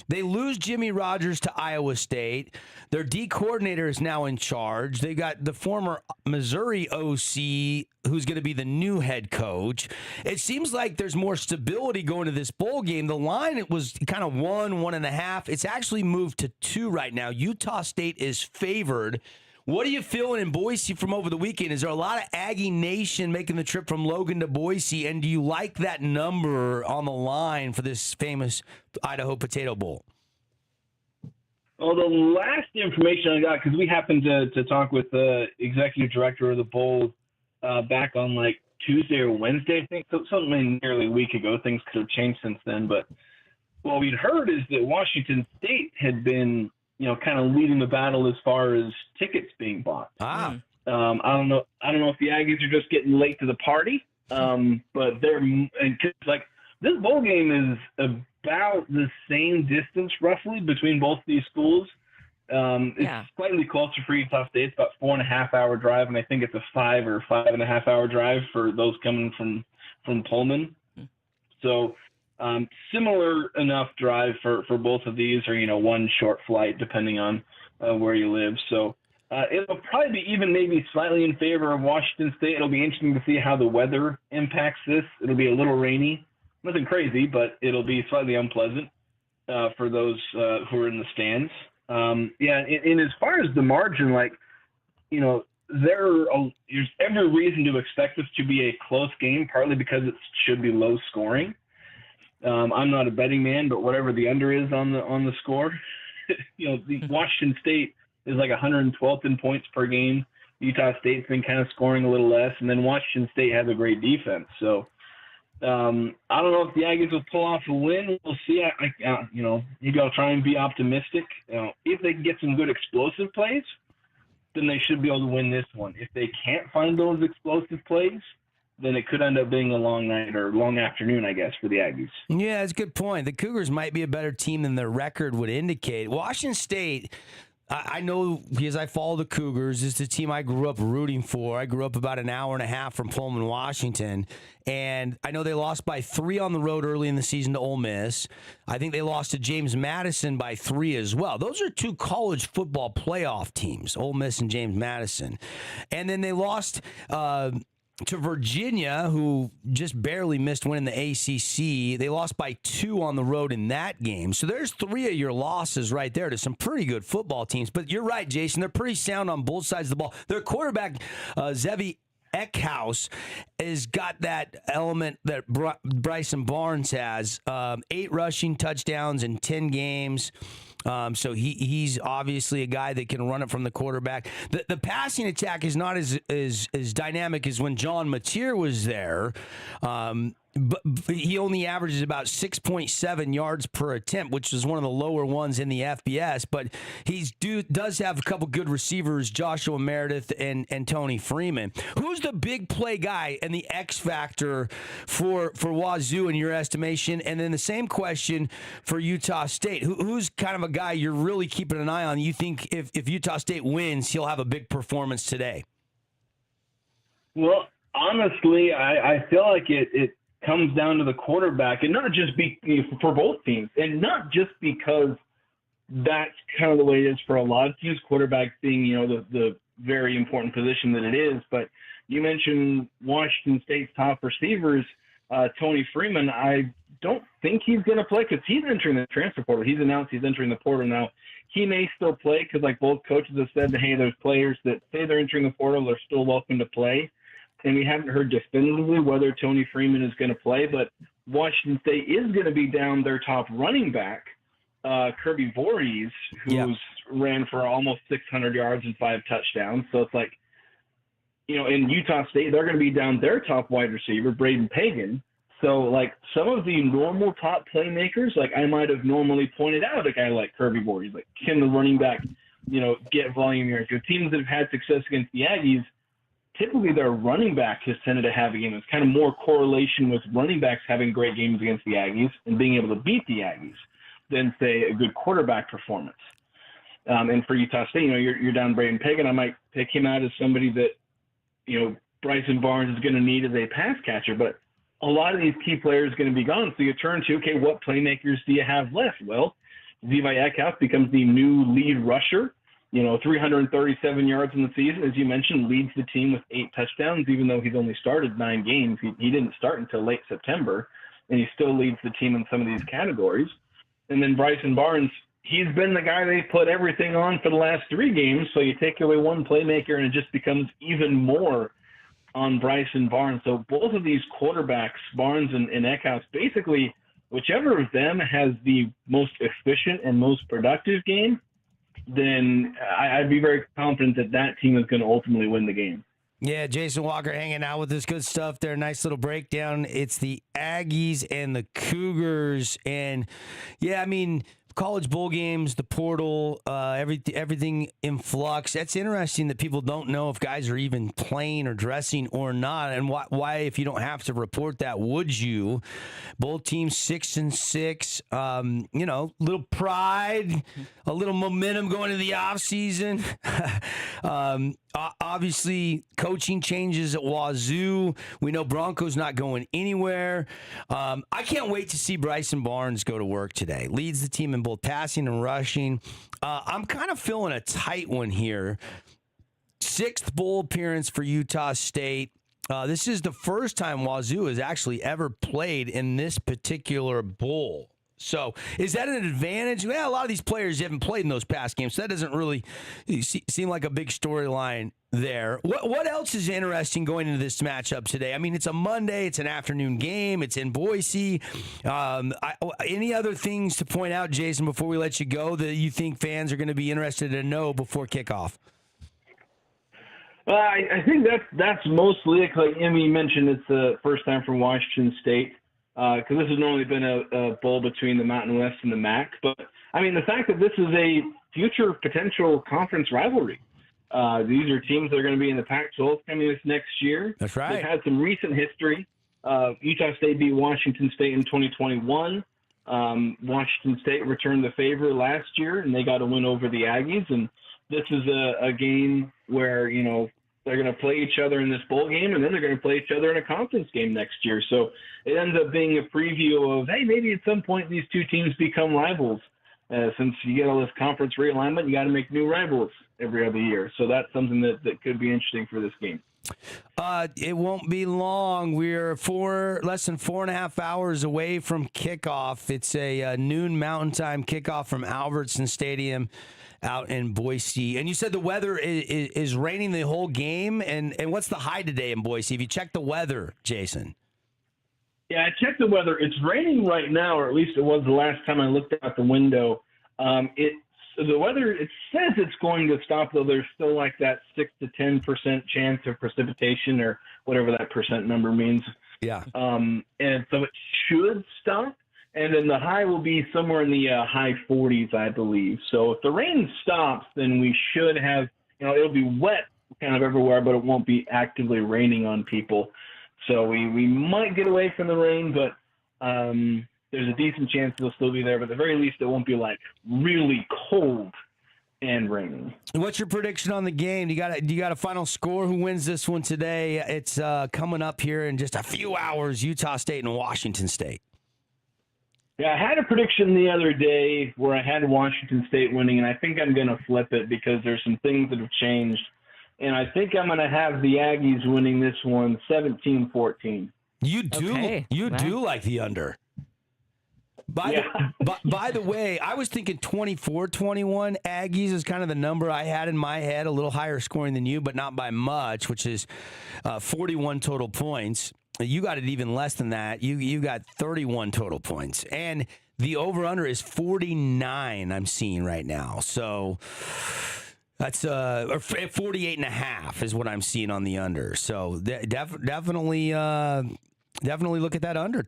they lose Jimmy Rogers to Iowa State. Their D coordinator is now in charge. They got the former Missouri OC who's going to be the new head coach. It seems like there's more stability going to this bowl game. The line, it was kind of 1.5. It's actually moved to 2 right now. Utah State is favored. What are you feeling in Boise from over the weekend? Is there a lot of Aggie Nation making the trip from Logan to Boise? And do you like that number on the line for this famous Idaho Potato Bowl? Well, the last information I got, because we happened to talk with the executive director of the bowl back on like Tuesday or Wednesday, I think, so something nearly a week ago. Things could have changed since then. But what we'd heard is that Washington State had been kind of leading the battle as far as tickets being bought. I don't know if the Aggies are just getting late to the party, but this bowl game is about the same distance roughly between both these schools. It's slightly closer for Utah State. It's about 4.5 hour drive, and I think it's a 5 or 5.5 hour drive for those coming from Pullman. So. Similar enough drive for both of these, or one short flight depending on where you live. So it'll probably be even maybe slightly in favor of Washington State. It'll be interesting to see how the weather impacts this. It'll be a little rainy, nothing crazy, but it'll be slightly unpleasant for those who are in the stands. And as far as the margin, there's every reason to expect this to be a close game, partly because it should be low scoring. I'm not a betting man, but whatever the under is on the score, the Washington State is like 112th in points per game. Utah State's been kind of scoring a little less, and then Washington State has a great defense. So I don't know if the Aggies will pull off a win. We'll see. Maybe I'll try and be optimistic. If they can get some good explosive plays, then they should be able to win this one. If they can't find those explosive plays, then it could end up being a long night or long afternoon, I guess, for the Aggies. Yeah, that's a good point. The Cougars might be a better team than their record would indicate. Washington State, I know because I follow the Cougars. It's the team I grew up rooting for. I grew up about an hour and a half from Pullman, Washington. And I know they lost by 3 on the road early in the season to Ole Miss. I think they lost to James Madison by 3 as well. Those are 2 college football playoff teams, Ole Miss and James Madison. And then they lost to Virginia, who just barely missed winning the ACC. They lost by 2 on the road in that game. So there's 3 of your losses right there to some pretty good football teams. But you're right, Jason. They're pretty sound on both sides of the ball. Their quarterback, Zevi Eckhouse, has got that element that Bryson Barnes has. 8 rushing touchdowns in 10 games. So he's obviously a guy that can run it from the quarterback. The passing attack is not as dynamic as when John Mateer was there. But he only averages about 6.7 yards per attempt, which is one of the lower ones in the FBS. But he does have a couple good receivers, Joshua Meredith and Tony Freeman. Who's the big play guy and the X factor for Wazoo in your estimation? And then the same question for Utah State. Who's kind of a guy you're really keeping an eye on? You think if Utah State wins, he'll have a big performance today? Well, honestly, I feel like it comes down to the quarterback, and not just for both teams, and not just because that's kind of the way it is for a lot of teams, quarterback being, the very important position that it is. But you mentioned Washington State's top receivers. Tony Freeman, I don't think he's going to play because he's entering the transfer portal. He's announced he's entering the portal now. He may still play because, like, both coaches have said, hey, there's players that say they're entering the portal, they're still welcome to play. And we haven't heard definitively whether Tony Freeman is going to play, but Washington State is going to be down their top running back, Kirby Voorhees, who's ran for almost 600 yards and 5 touchdowns. So it's like, in Utah State, they're going to be down their top wide receiver, Braden Pagan. So, like, some of the normal top playmakers, like I might have normally pointed out a guy like Kirby Voorhees, like, can the running back, get volume yards? Teams that have had success against the Aggies, typically their running back has tended to have a game. It's kind of more correlation with running backs having great games against the Aggies and being able to beat the Aggies than, say, a good quarterback performance. And for Utah State, you're down Braden Pagan. I might pick him out as somebody that, Bryson Barnes is going to need as a pass catcher. But a lot of these key players are going to be gone. So you turn to, okay, what playmakers do you have left? Well, Levi Eckhouse becomes the new lead rusher. 337 yards in the season, as you mentioned, leads the team with 8 touchdowns, even though he's only started 9 games. He didn't start until late September, and he still leads the team in some of these categories. And then Bryson Barnes, he's been the guy they put everything on for the last 3 games, so you take away one playmaker, and it just becomes even more on Bryson Barnes. So both of these quarterbacks, Barnes and Eckhouse, basically, whichever of them has the most efficient and most productive game, then I'd be very confident that team is going to ultimately win the game. Yeah, Jason Walker hanging out with us. Good stuff there. Nice little breakdown. It's the Aggies and the Cougars. And, college bowl games, the portal, everything in flux. That's interesting that people don't know if guys are even playing or dressing or not. And why if you don't have to report that, would you? Both teams 6-6. Little pride, a little momentum going into the offseason. Obviously, coaching changes at Wazoo. We know Bronco's not going anywhere. I can't wait to see Bryson Barnes go to work today. Leads the team in both passing and rushing. I'm kind of feeling a tight one here. 6th bowl appearance for Utah State. This is the first time Wazoo has actually ever played in this particular bowl. So is that an advantage? Well, a lot of these players haven't played in those past games, so that doesn't really seem like a big storyline there. What else is interesting going into this matchup today? I mean, it's a Monday. It's an afternoon game. It's in Boise. Any other things to point out, Jason, before we let you go that you think fans are going to be interested to know before kickoff? I think that's mostly it. Like Emmy mentioned, it's the first time for Washington State. Because this has normally been a bowl between the Mountain West and the MAC. But, the fact that this is a future potential conference rivalry. These are teams that are going to be in the Pac-12 coming this next year. That's right. They've had some recent history. Utah State beat Washington State in 2021. Washington State returned the favor last year, and they got a win over the Aggies. And this is a game where, they're going to play each other in this bowl game, and then they're going to play each other in a conference game next year. So it ends up being a preview of, hey, maybe at some point these two teams become rivals. Since you get all this conference realignment, you got to make new rivals every other year. So that's something that could be interesting for this game. It won't be long. We're less than 4.5 hours away from kickoff. It's a noon Mountain Time kickoff from Albertson Stadium out in Boise. And you said the weather is raining the whole game. And what's the high today in Boise? Have you checked the weather, Jason? Yeah, I checked the weather. It's raining right now, or at least it was the last time I looked out the window. The weather, it says it's going to stop, though there's still like that 6 to 10% chance of precipitation, or whatever that percent number means. Yeah. And so it should stop. And then the high will be somewhere in the high 40s, I believe. So if the rain stops, then we should have, it'll be wet kind of everywhere, but it won't be actively raining on people. So we might get away from the rain, but there's a decent chance it'll still be there. But at the very least, it won't be like really cold and raining. What's your prediction on the game? Do you got a final score? Who wins this one today? It's coming up here in just a few hours, Utah State and Washington State. Yeah, I had a prediction the other day where I had Washington State winning, and I think I'm going to flip it because there's some things that have changed. And I think I'm going to have the Aggies winning this one 17-14. You do. Okay. You Wow. do like the under. By the way, I was thinking 24-21 Aggies is kind of the number I had in my head, a little higher scoring than you, but not by much, which is 41 total points. You got it even less than that. You got 31 total points. And the over-under is 49 I'm seeing right now. So that's or 48.5 is what I'm seeing on the under. So definitely look at that under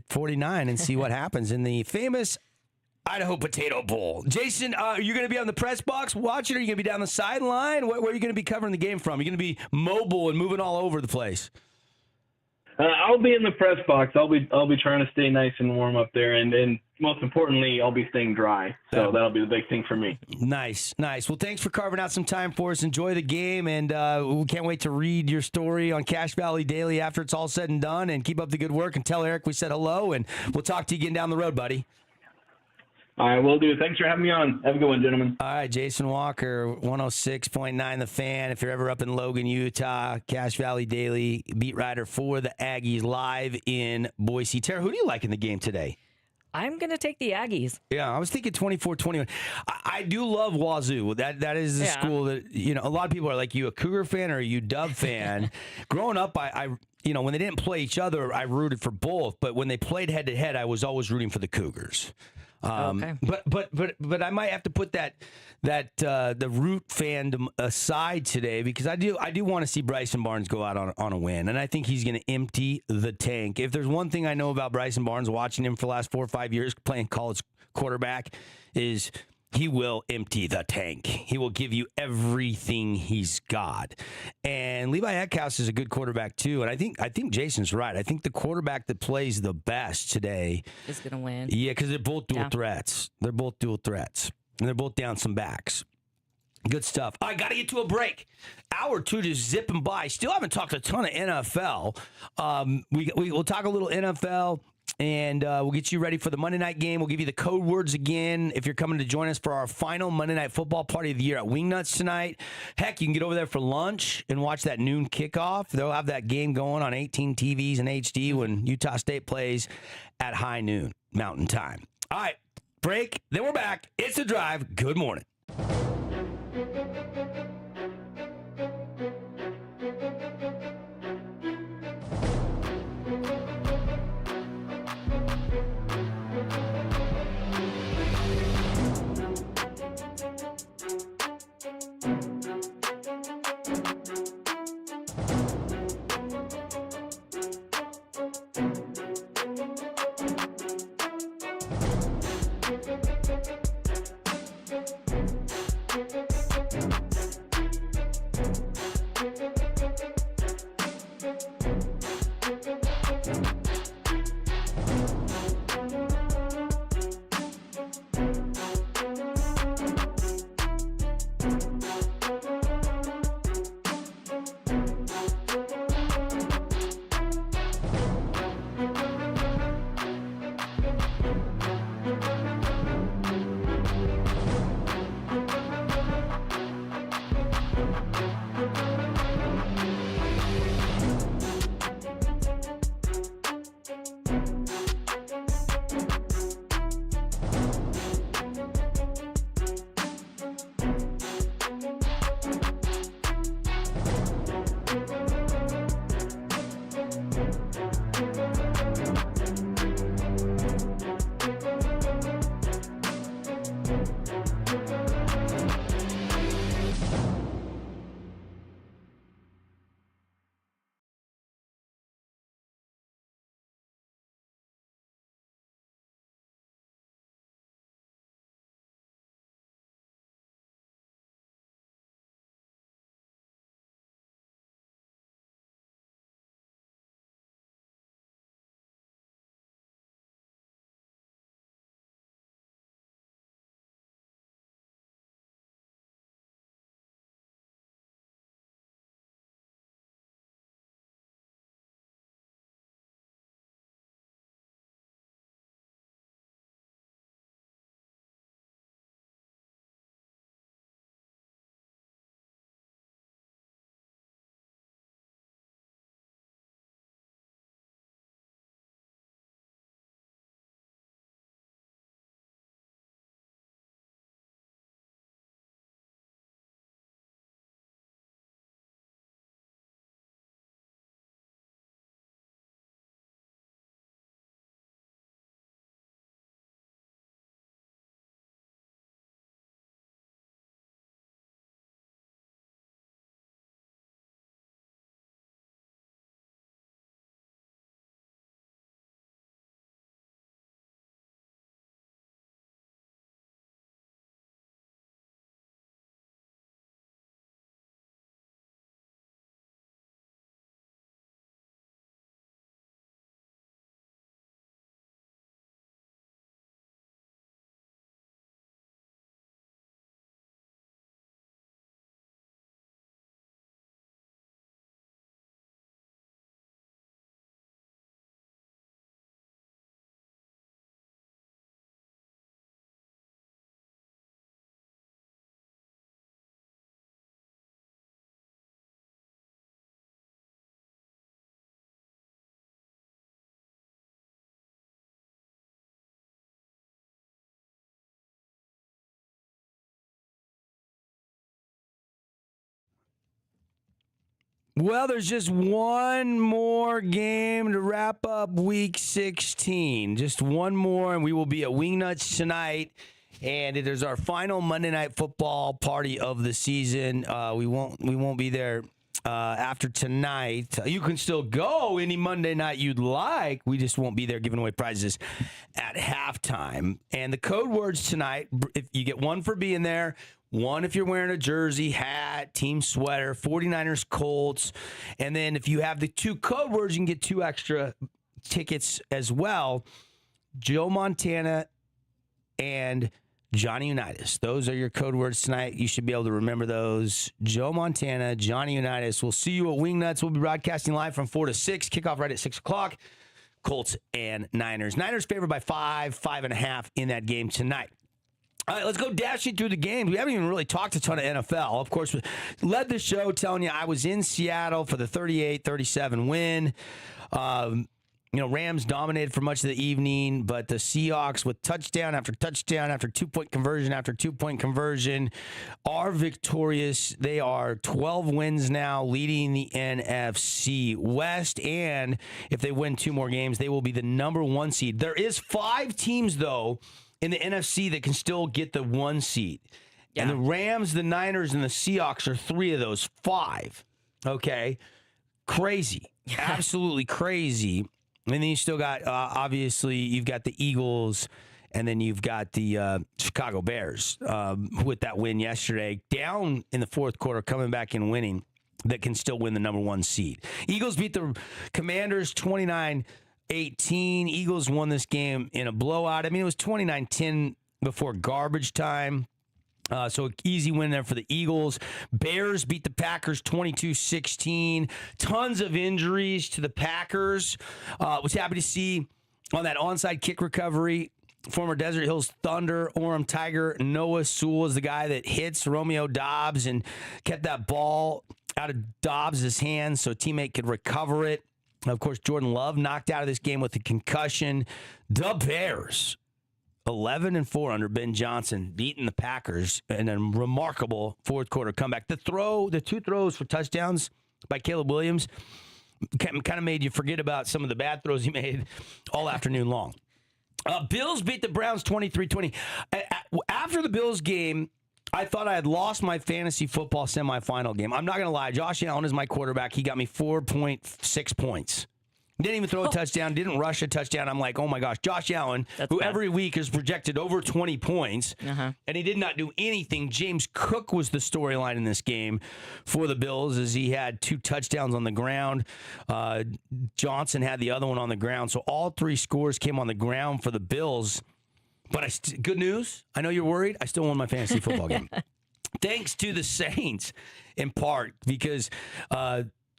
49 and see what happens in the famous Idaho Potato Bowl. Jason, are you going to be on the press box watching, or are you going to be down the sideline? Where are you going to be covering the game from? Are you going to be mobile and moving all over the place? I'll be in the press box. I'll be trying to stay nice and warm up there, and most importantly, I'll be staying dry. So that'll be the big thing for me. Nice. Well, thanks for carving out some time for us. Enjoy the game, and we can't wait to read your story on Cache Valley Daily after it's all said and done. And keep up the good work, and tell Eric we said hello, and we'll talk to you again down the road, buddy. All right, will do. Thanks for having me on. Have a good one, gentlemen. All right, Jason Walker, 106.9 The Fan. If you're ever up in Logan, Utah, Cache Valley Daily, beat writer for the Aggies, live in Boise. Tara, who do you like in the game today? I'm going to take the Aggies. Yeah, I was thinking 24-21. I do love Wazoo. That is the school that, a lot of people are like, you a Cougar fan or are you Dub fan? Growing up, I when they didn't play each other, I rooted for both. But when they played head-to-head, I was always rooting for the Cougars. Okay. But I might have to put the root fandom aside today, because I do want to see Bryson Barnes go out on a win, and I think he's going to empty the tank. If there's one thing I know about Bryson Barnes, watching him for the last 4 or 5 years playing college quarterback, is he will empty the tank. He will give you everything he's got. And Levi Eckhouse is a good quarterback too. And I think Jason's right. I think the quarterback that plays the best today is going to win. Yeah, because they're both dual threats. They're both dual threats. And they're both down some backs. Good stuff. I got to get to a break. Hour 2 just zipping by. Still haven't talked a ton of NFL. We'll talk a little NFL. And we'll get you ready for the Monday night game. We'll give you the code words again if you're coming to join us for our final Monday night football party of the year at Wingnuts tonight. Heck, you can get over there for lunch and watch that noon kickoff. They'll have that game going on 18 TVs and HD when Utah State plays at high noon Mountain Time. All right, break. Then we're back. It's The Drive. Good morning. Well, there's just one more game to wrap up Week 16. Just one more, and we will be at Wingnuts tonight. And it is our final Monday Night Football party of the season. We won't be there after tonight. You can still go any Monday night you'd like. We just won't be there giving away prizes at halftime. And the code words tonight, if you get one for being there, one if you're wearing a jersey, hat, team sweater, 49ers, Colts. And then if you have the two code words, you can get 2 extra tickets as well. Joe Montana and Johnny Unitas. Those are your code words tonight. You should be able to remember those. Joe Montana, Johnny Unitas. We'll see you at Wingnuts. We'll be broadcasting live from 4 to 6. Kickoff right at 6 o'clock. Colts and Niners. Niners favored by 5.5 in that game tonight. All right, let's go dashing through the games. We haven't even really talked a ton of NFL. Of course, we led the show telling you I was in Seattle for the 38-37 win. Rams dominated for much of the evening, but the Seahawks with touchdown after touchdown after 2-point conversion after 2-point conversion are victorious. They are 12 wins now, leading the NFC West, and if they win 2 more games, they will be the number 1 seed. There is 5 teams, though, in the NFC that can still get the 1 seed. Yeah. And the Rams, the Niners, and the Seahawks are 3 of those 5. Okay? Crazy. Absolutely crazy. And then you still got, obviously, you've got the Eagles, and then you've got the Chicago Bears with that win yesterday, down in the fourth quarter, coming back and winning, that can still win the number 1 seed. Eagles beat the Commanders 29-18. Eagles won this game in a blowout. I mean, it was 29-10 before garbage time. So an easy win there for the Eagles. Bears beat the Packers 22-16. Tons of injuries to the Packers. Was happy to see on that onside kick recovery, former Desert Hills Thunder, Orem Tiger, Noah Sewell is the guy that hits Romeo Doubs and kept that ball out of Dobbs' hands so a teammate could recover it. Of course, Jordan Love knocked out of this game with a concussion. The Bears 11-4 under Ben Johnson, beating the Packers in a remarkable fourth quarter comeback. The 2 throws for touchdowns by Caleb Williams kind of made you forget about some of the bad throws he made all afternoon long. Bills beat the Browns 23-20. After the Bills game, I thought I had lost my fantasy football semifinal game. I'm not going to lie. Josh Allen is my quarterback. He got me 4.6 points. Didn't even throw a touchdown, didn't rush a touchdown. I'm like, oh my gosh, Josh Allen, who every week is projected over 20 points, and he did not do anything. James Cook was the storyline in this game for the Bills as he had 2 touchdowns on the ground. Johnson had the other one on the ground. So all 3 scores came on the ground for the Bills. But good news, I know you're worried. I still won my fantasy football game. Thanks to the Saints in part because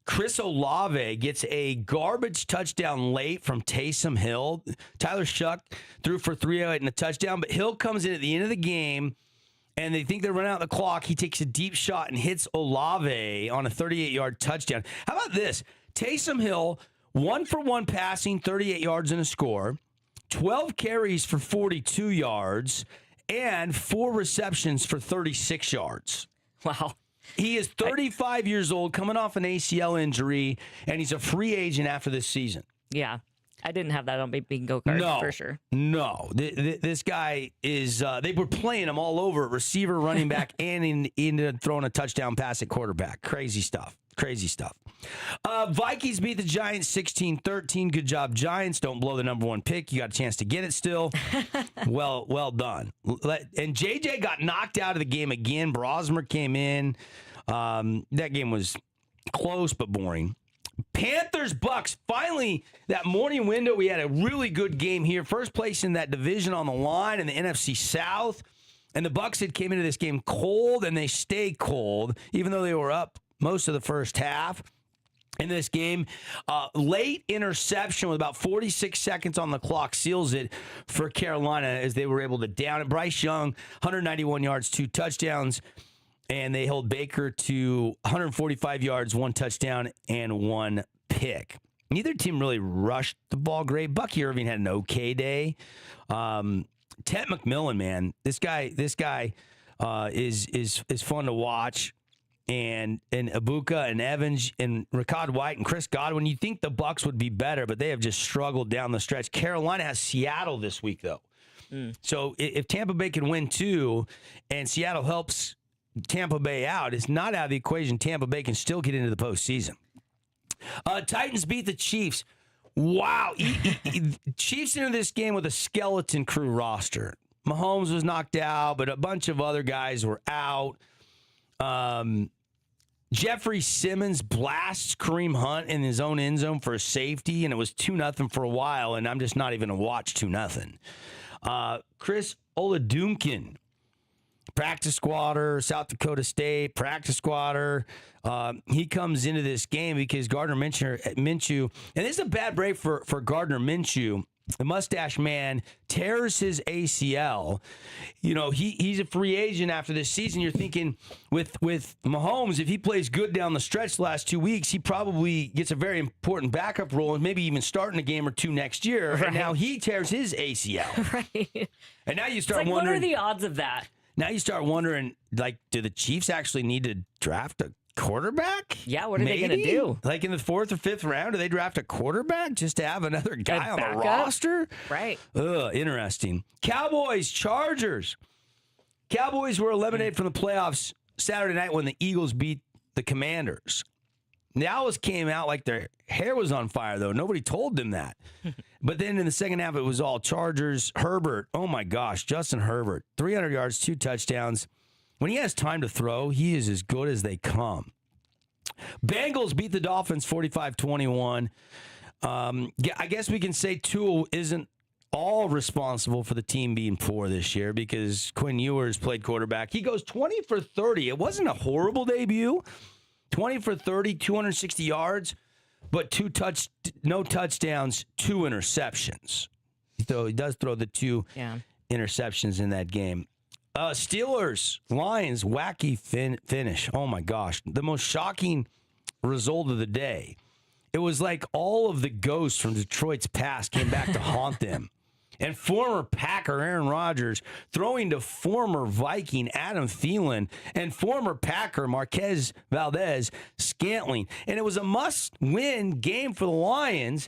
Chris Olave gets a garbage touchdown late from Taysom Hill. Tyler Shuck threw for 308 and a touchdown, but Hill comes in at the end of the game, and they think they're running out the clock. He takes a deep shot and hits Olave on a 38-yard touchdown. How about this? Taysom Hill, 1-for-1 passing, 38 yards and a score, 12 carries for 42 yards, and 4 receptions for 36 yards. Wow. He is 35 years old, coming off an ACL injury, and he's a free agent after this season. Yeah. I didn't have that on my bingo card for sure. No. This guy is, they were playing him all over, receiver, running back, and he ended up throwing a touchdown pass at quarterback. Crazy stuff. Vikings beat the Giants 16-13. Good job, Giants. Don't blow the number 1 pick. You got a chance to get it still. Well done. And JJ got knocked out of the game again. Brosmer came in. That game was close but boring. Panthers Bucks. Finally, that morning window, we had a really good game here. First place in that division on the line in the NFC South. And the Bucks came into this game cold, and they stayed cold, even though they were up most of the first half in this game. Late interception with about 46 seconds on the clock seals it for Carolina as they were able to down it. Bryce Young, 191 yards, 2 touchdowns, and they held Baker to 145 yards, 1 touchdown, and 1 pick. Neither team really rushed the ball great. Bucky Irving had an okay day. Ted McMillan, man, this guy is fun to watch. and Ibuka and Evans and Rashad White and Chris Godwin. You think the Bucs would be better, but they have just struggled down the stretch. Carolina has Seattle this week, though. So if Tampa Bay can win too, and Seattle helps Tampa Bay out, it's not out of the equation. Tampa Bay can still get into the postseason. Titans beat the Chiefs. Wow. Chiefs into this game with a skeleton crew roster. Mahomes was knocked out, but a bunch of other guys were out. Jeffrey Simmons blasts Kareem Hunt in his own end zone for a safety, and it was 2-0 for a while, and I'm just not even going to watch 2-0. Chris Oladumkin, practice squatter, South Dakota State, practice squatter. He comes into this game because Gardner Minshew, and this is a bad break for Gardner Minshew. The mustache man tears his ACL. You know, he's a free agent after this season. You're thinking with Mahomes, if he plays good down the stretch the last 2 weeks, he probably gets a very important backup role and maybe even starting a game or two next year. Right. And now he tears his ACL. Right. And now you start wondering. What are the odds of that? Now you start wondering, like, do the Chiefs actually need to draft a quarterback? Yeah, what are they going to do? Like in the 4th or 5th round, do they draft a quarterback just to have another guy on the roster? Right. Interesting. Cowboys, Chargers. Cowboys were eliminated from the playoffs Saturday night when the Eagles beat the Commanders. The Owls came out like their hair was on fire, though. Nobody told them that. But then in the second half, it was all Chargers. Herbert, oh my gosh, Justin Herbert, 300 yards, 2 touchdowns. When he has time to throw, he is as good as they come. Bengals beat the Dolphins 45-21. I guess we can say Tua isn't all responsible for the team being poor this year because Quinn Ewers played quarterback. He goes 20 for 30. It wasn't a horrible debut. 20 for 30, 260 yards, but no touchdowns, 2 interceptions. So he does throw the 2 interceptions in that game. Steelers, Lions, wacky finish. Oh, my gosh. The most shocking result of the day. It was like all of the ghosts from Detroit's past came back to haunt them. And former Packer Aaron Rodgers throwing to former Viking Adam Thielen and former Packer Marquez Valdez-Scantling. And it was a must-win game for the Lions.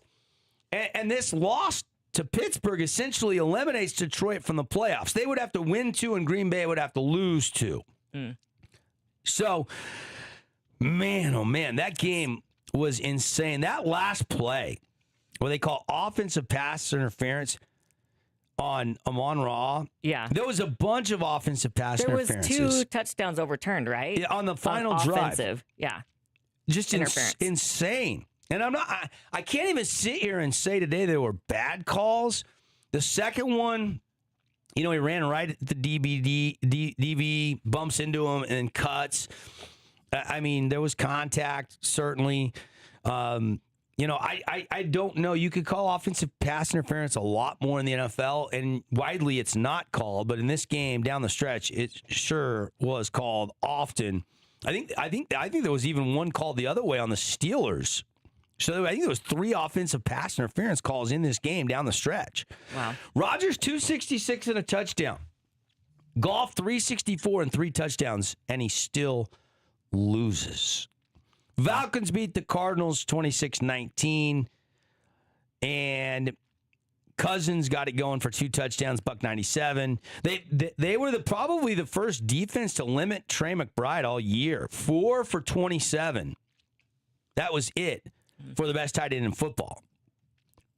And this loss to Pittsburgh essentially eliminates Detroit from the playoffs. They would have to win 2 and Green Bay would have to lose 2. So, man, oh man, that game was insane. That last play where they call offensive pass interference on Amon-Ra. Yeah. There was a bunch of offensive pass interferences. There was 2 touchdowns overturned, right? Yeah, on the final drive. Offensive, yeah. Just insane. And I can't even sit here and say today there were bad calls. The second one, he ran right at the DB, bumps into him and cuts. I mean, there was contact, certainly. I don't know. You could call offensive pass interference a lot more in the NFL, and widely it's not called. But in this game down the stretch, it sure was called often. I think there was even one called the other way on the Steelers. So I think there was 3 offensive pass interference calls in this game down the stretch. Wow. Rodgers 266 and a touchdown. Goff 364 and 3 touchdowns, and he still loses. Falcons beat the Cardinals 26-19, and Cousins got it going for 2 touchdowns, $197. They were probably the first defense to limit Trey McBride all year. 4 for 27. That was it for the best tight end in football.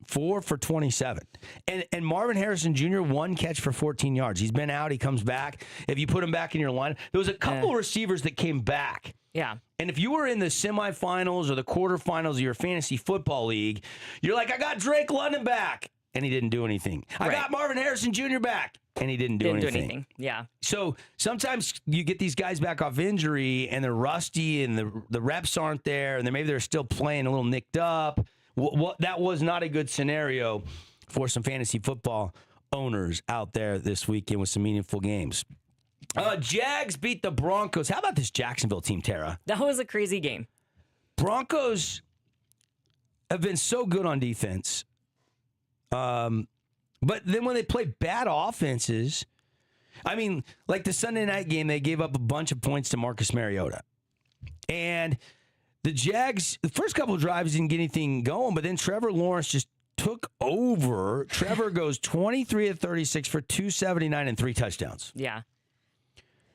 4 for 27. And Marvin Harrison Jr., 1 catch for 14 yards. He's been out. He comes back. If you put him back in your line, there was a couple receivers that came back. Yeah. And if you were in the semifinals or the quarterfinals of your fantasy football league, you're like, I got Drake London back. And he didn't do anything. I got Marvin Harrison Jr. back. And he didn't do anything. Yeah. So sometimes you get these guys back off injury and they're rusty and the reps aren't there and maybe they're still playing a little nicked up. That was not a good scenario for some fantasy football owners out there this weekend with some meaningful games. Jags beat the Broncos. How about this Jacksonville team, Tara? That was a crazy game. Broncos have been so good on defense. But then when they play bad offenses, I mean, like the Sunday night game, they gave up a bunch of points to Marcus Mariota. And the Jags, the first couple of drives didn't get anything going, but then Trevor Lawrence just took over. Trevor goes 23 of 36 for 279 and 3 touchdowns. Yeah.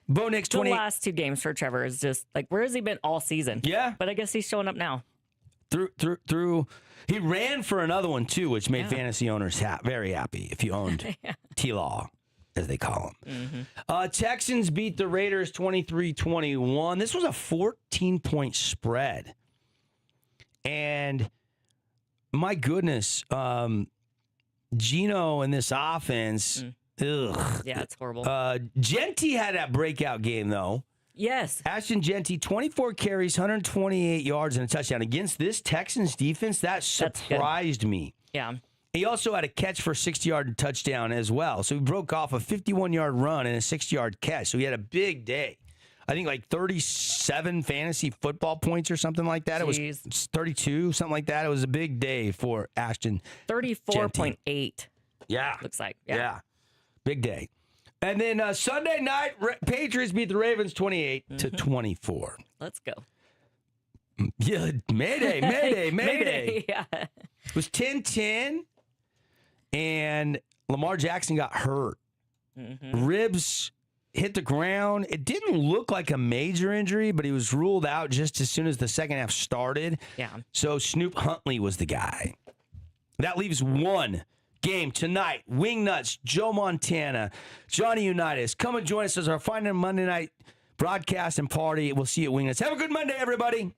Bo Nix, The 28. last 2 games for Trevor is just like, where has he been all season? Yeah. But I guess he's showing up now. Through. He ran for another one, too, which made fantasy owners very happy if you owned T-Law, as they call him. Texans beat the Raiders 23-21. This was a 14-point spread. And my goodness, Geno in this offense, ugh. Yeah, it's horrible. Genty had that breakout game, though. Yes. Ashton Genty, 24 carries, 128 yards, and a touchdown. Against this Texans defense, that surprised me. Yeah. He also had a catch for a 60-yard touchdown as well. So he broke off a 51-yard run and a 60-yard catch. So he had a big day. I think like 37 fantasy football points or something like that. Jeez. It was 32, something like that. It was a big day for Ashton. 34.8. Yeah. Looks like. Yeah. Big day. And then Sunday night, Patriots beat the Ravens 28-24. Let's go. Yeah, Mayday. Yeah. It was 10-10, and Lamar Jackson got hurt. Ribs hit the ground. It didn't look like a major injury, but he was ruled out just as soon as the second half started. Yeah. So Snoop Huntley was the guy. That leaves one game tonight. Wingnuts, Joe Montana, Johnny Unitas. Come and join us as our final Monday night broadcast and party. We'll see you at Wingnuts. Have a good Monday, everybody.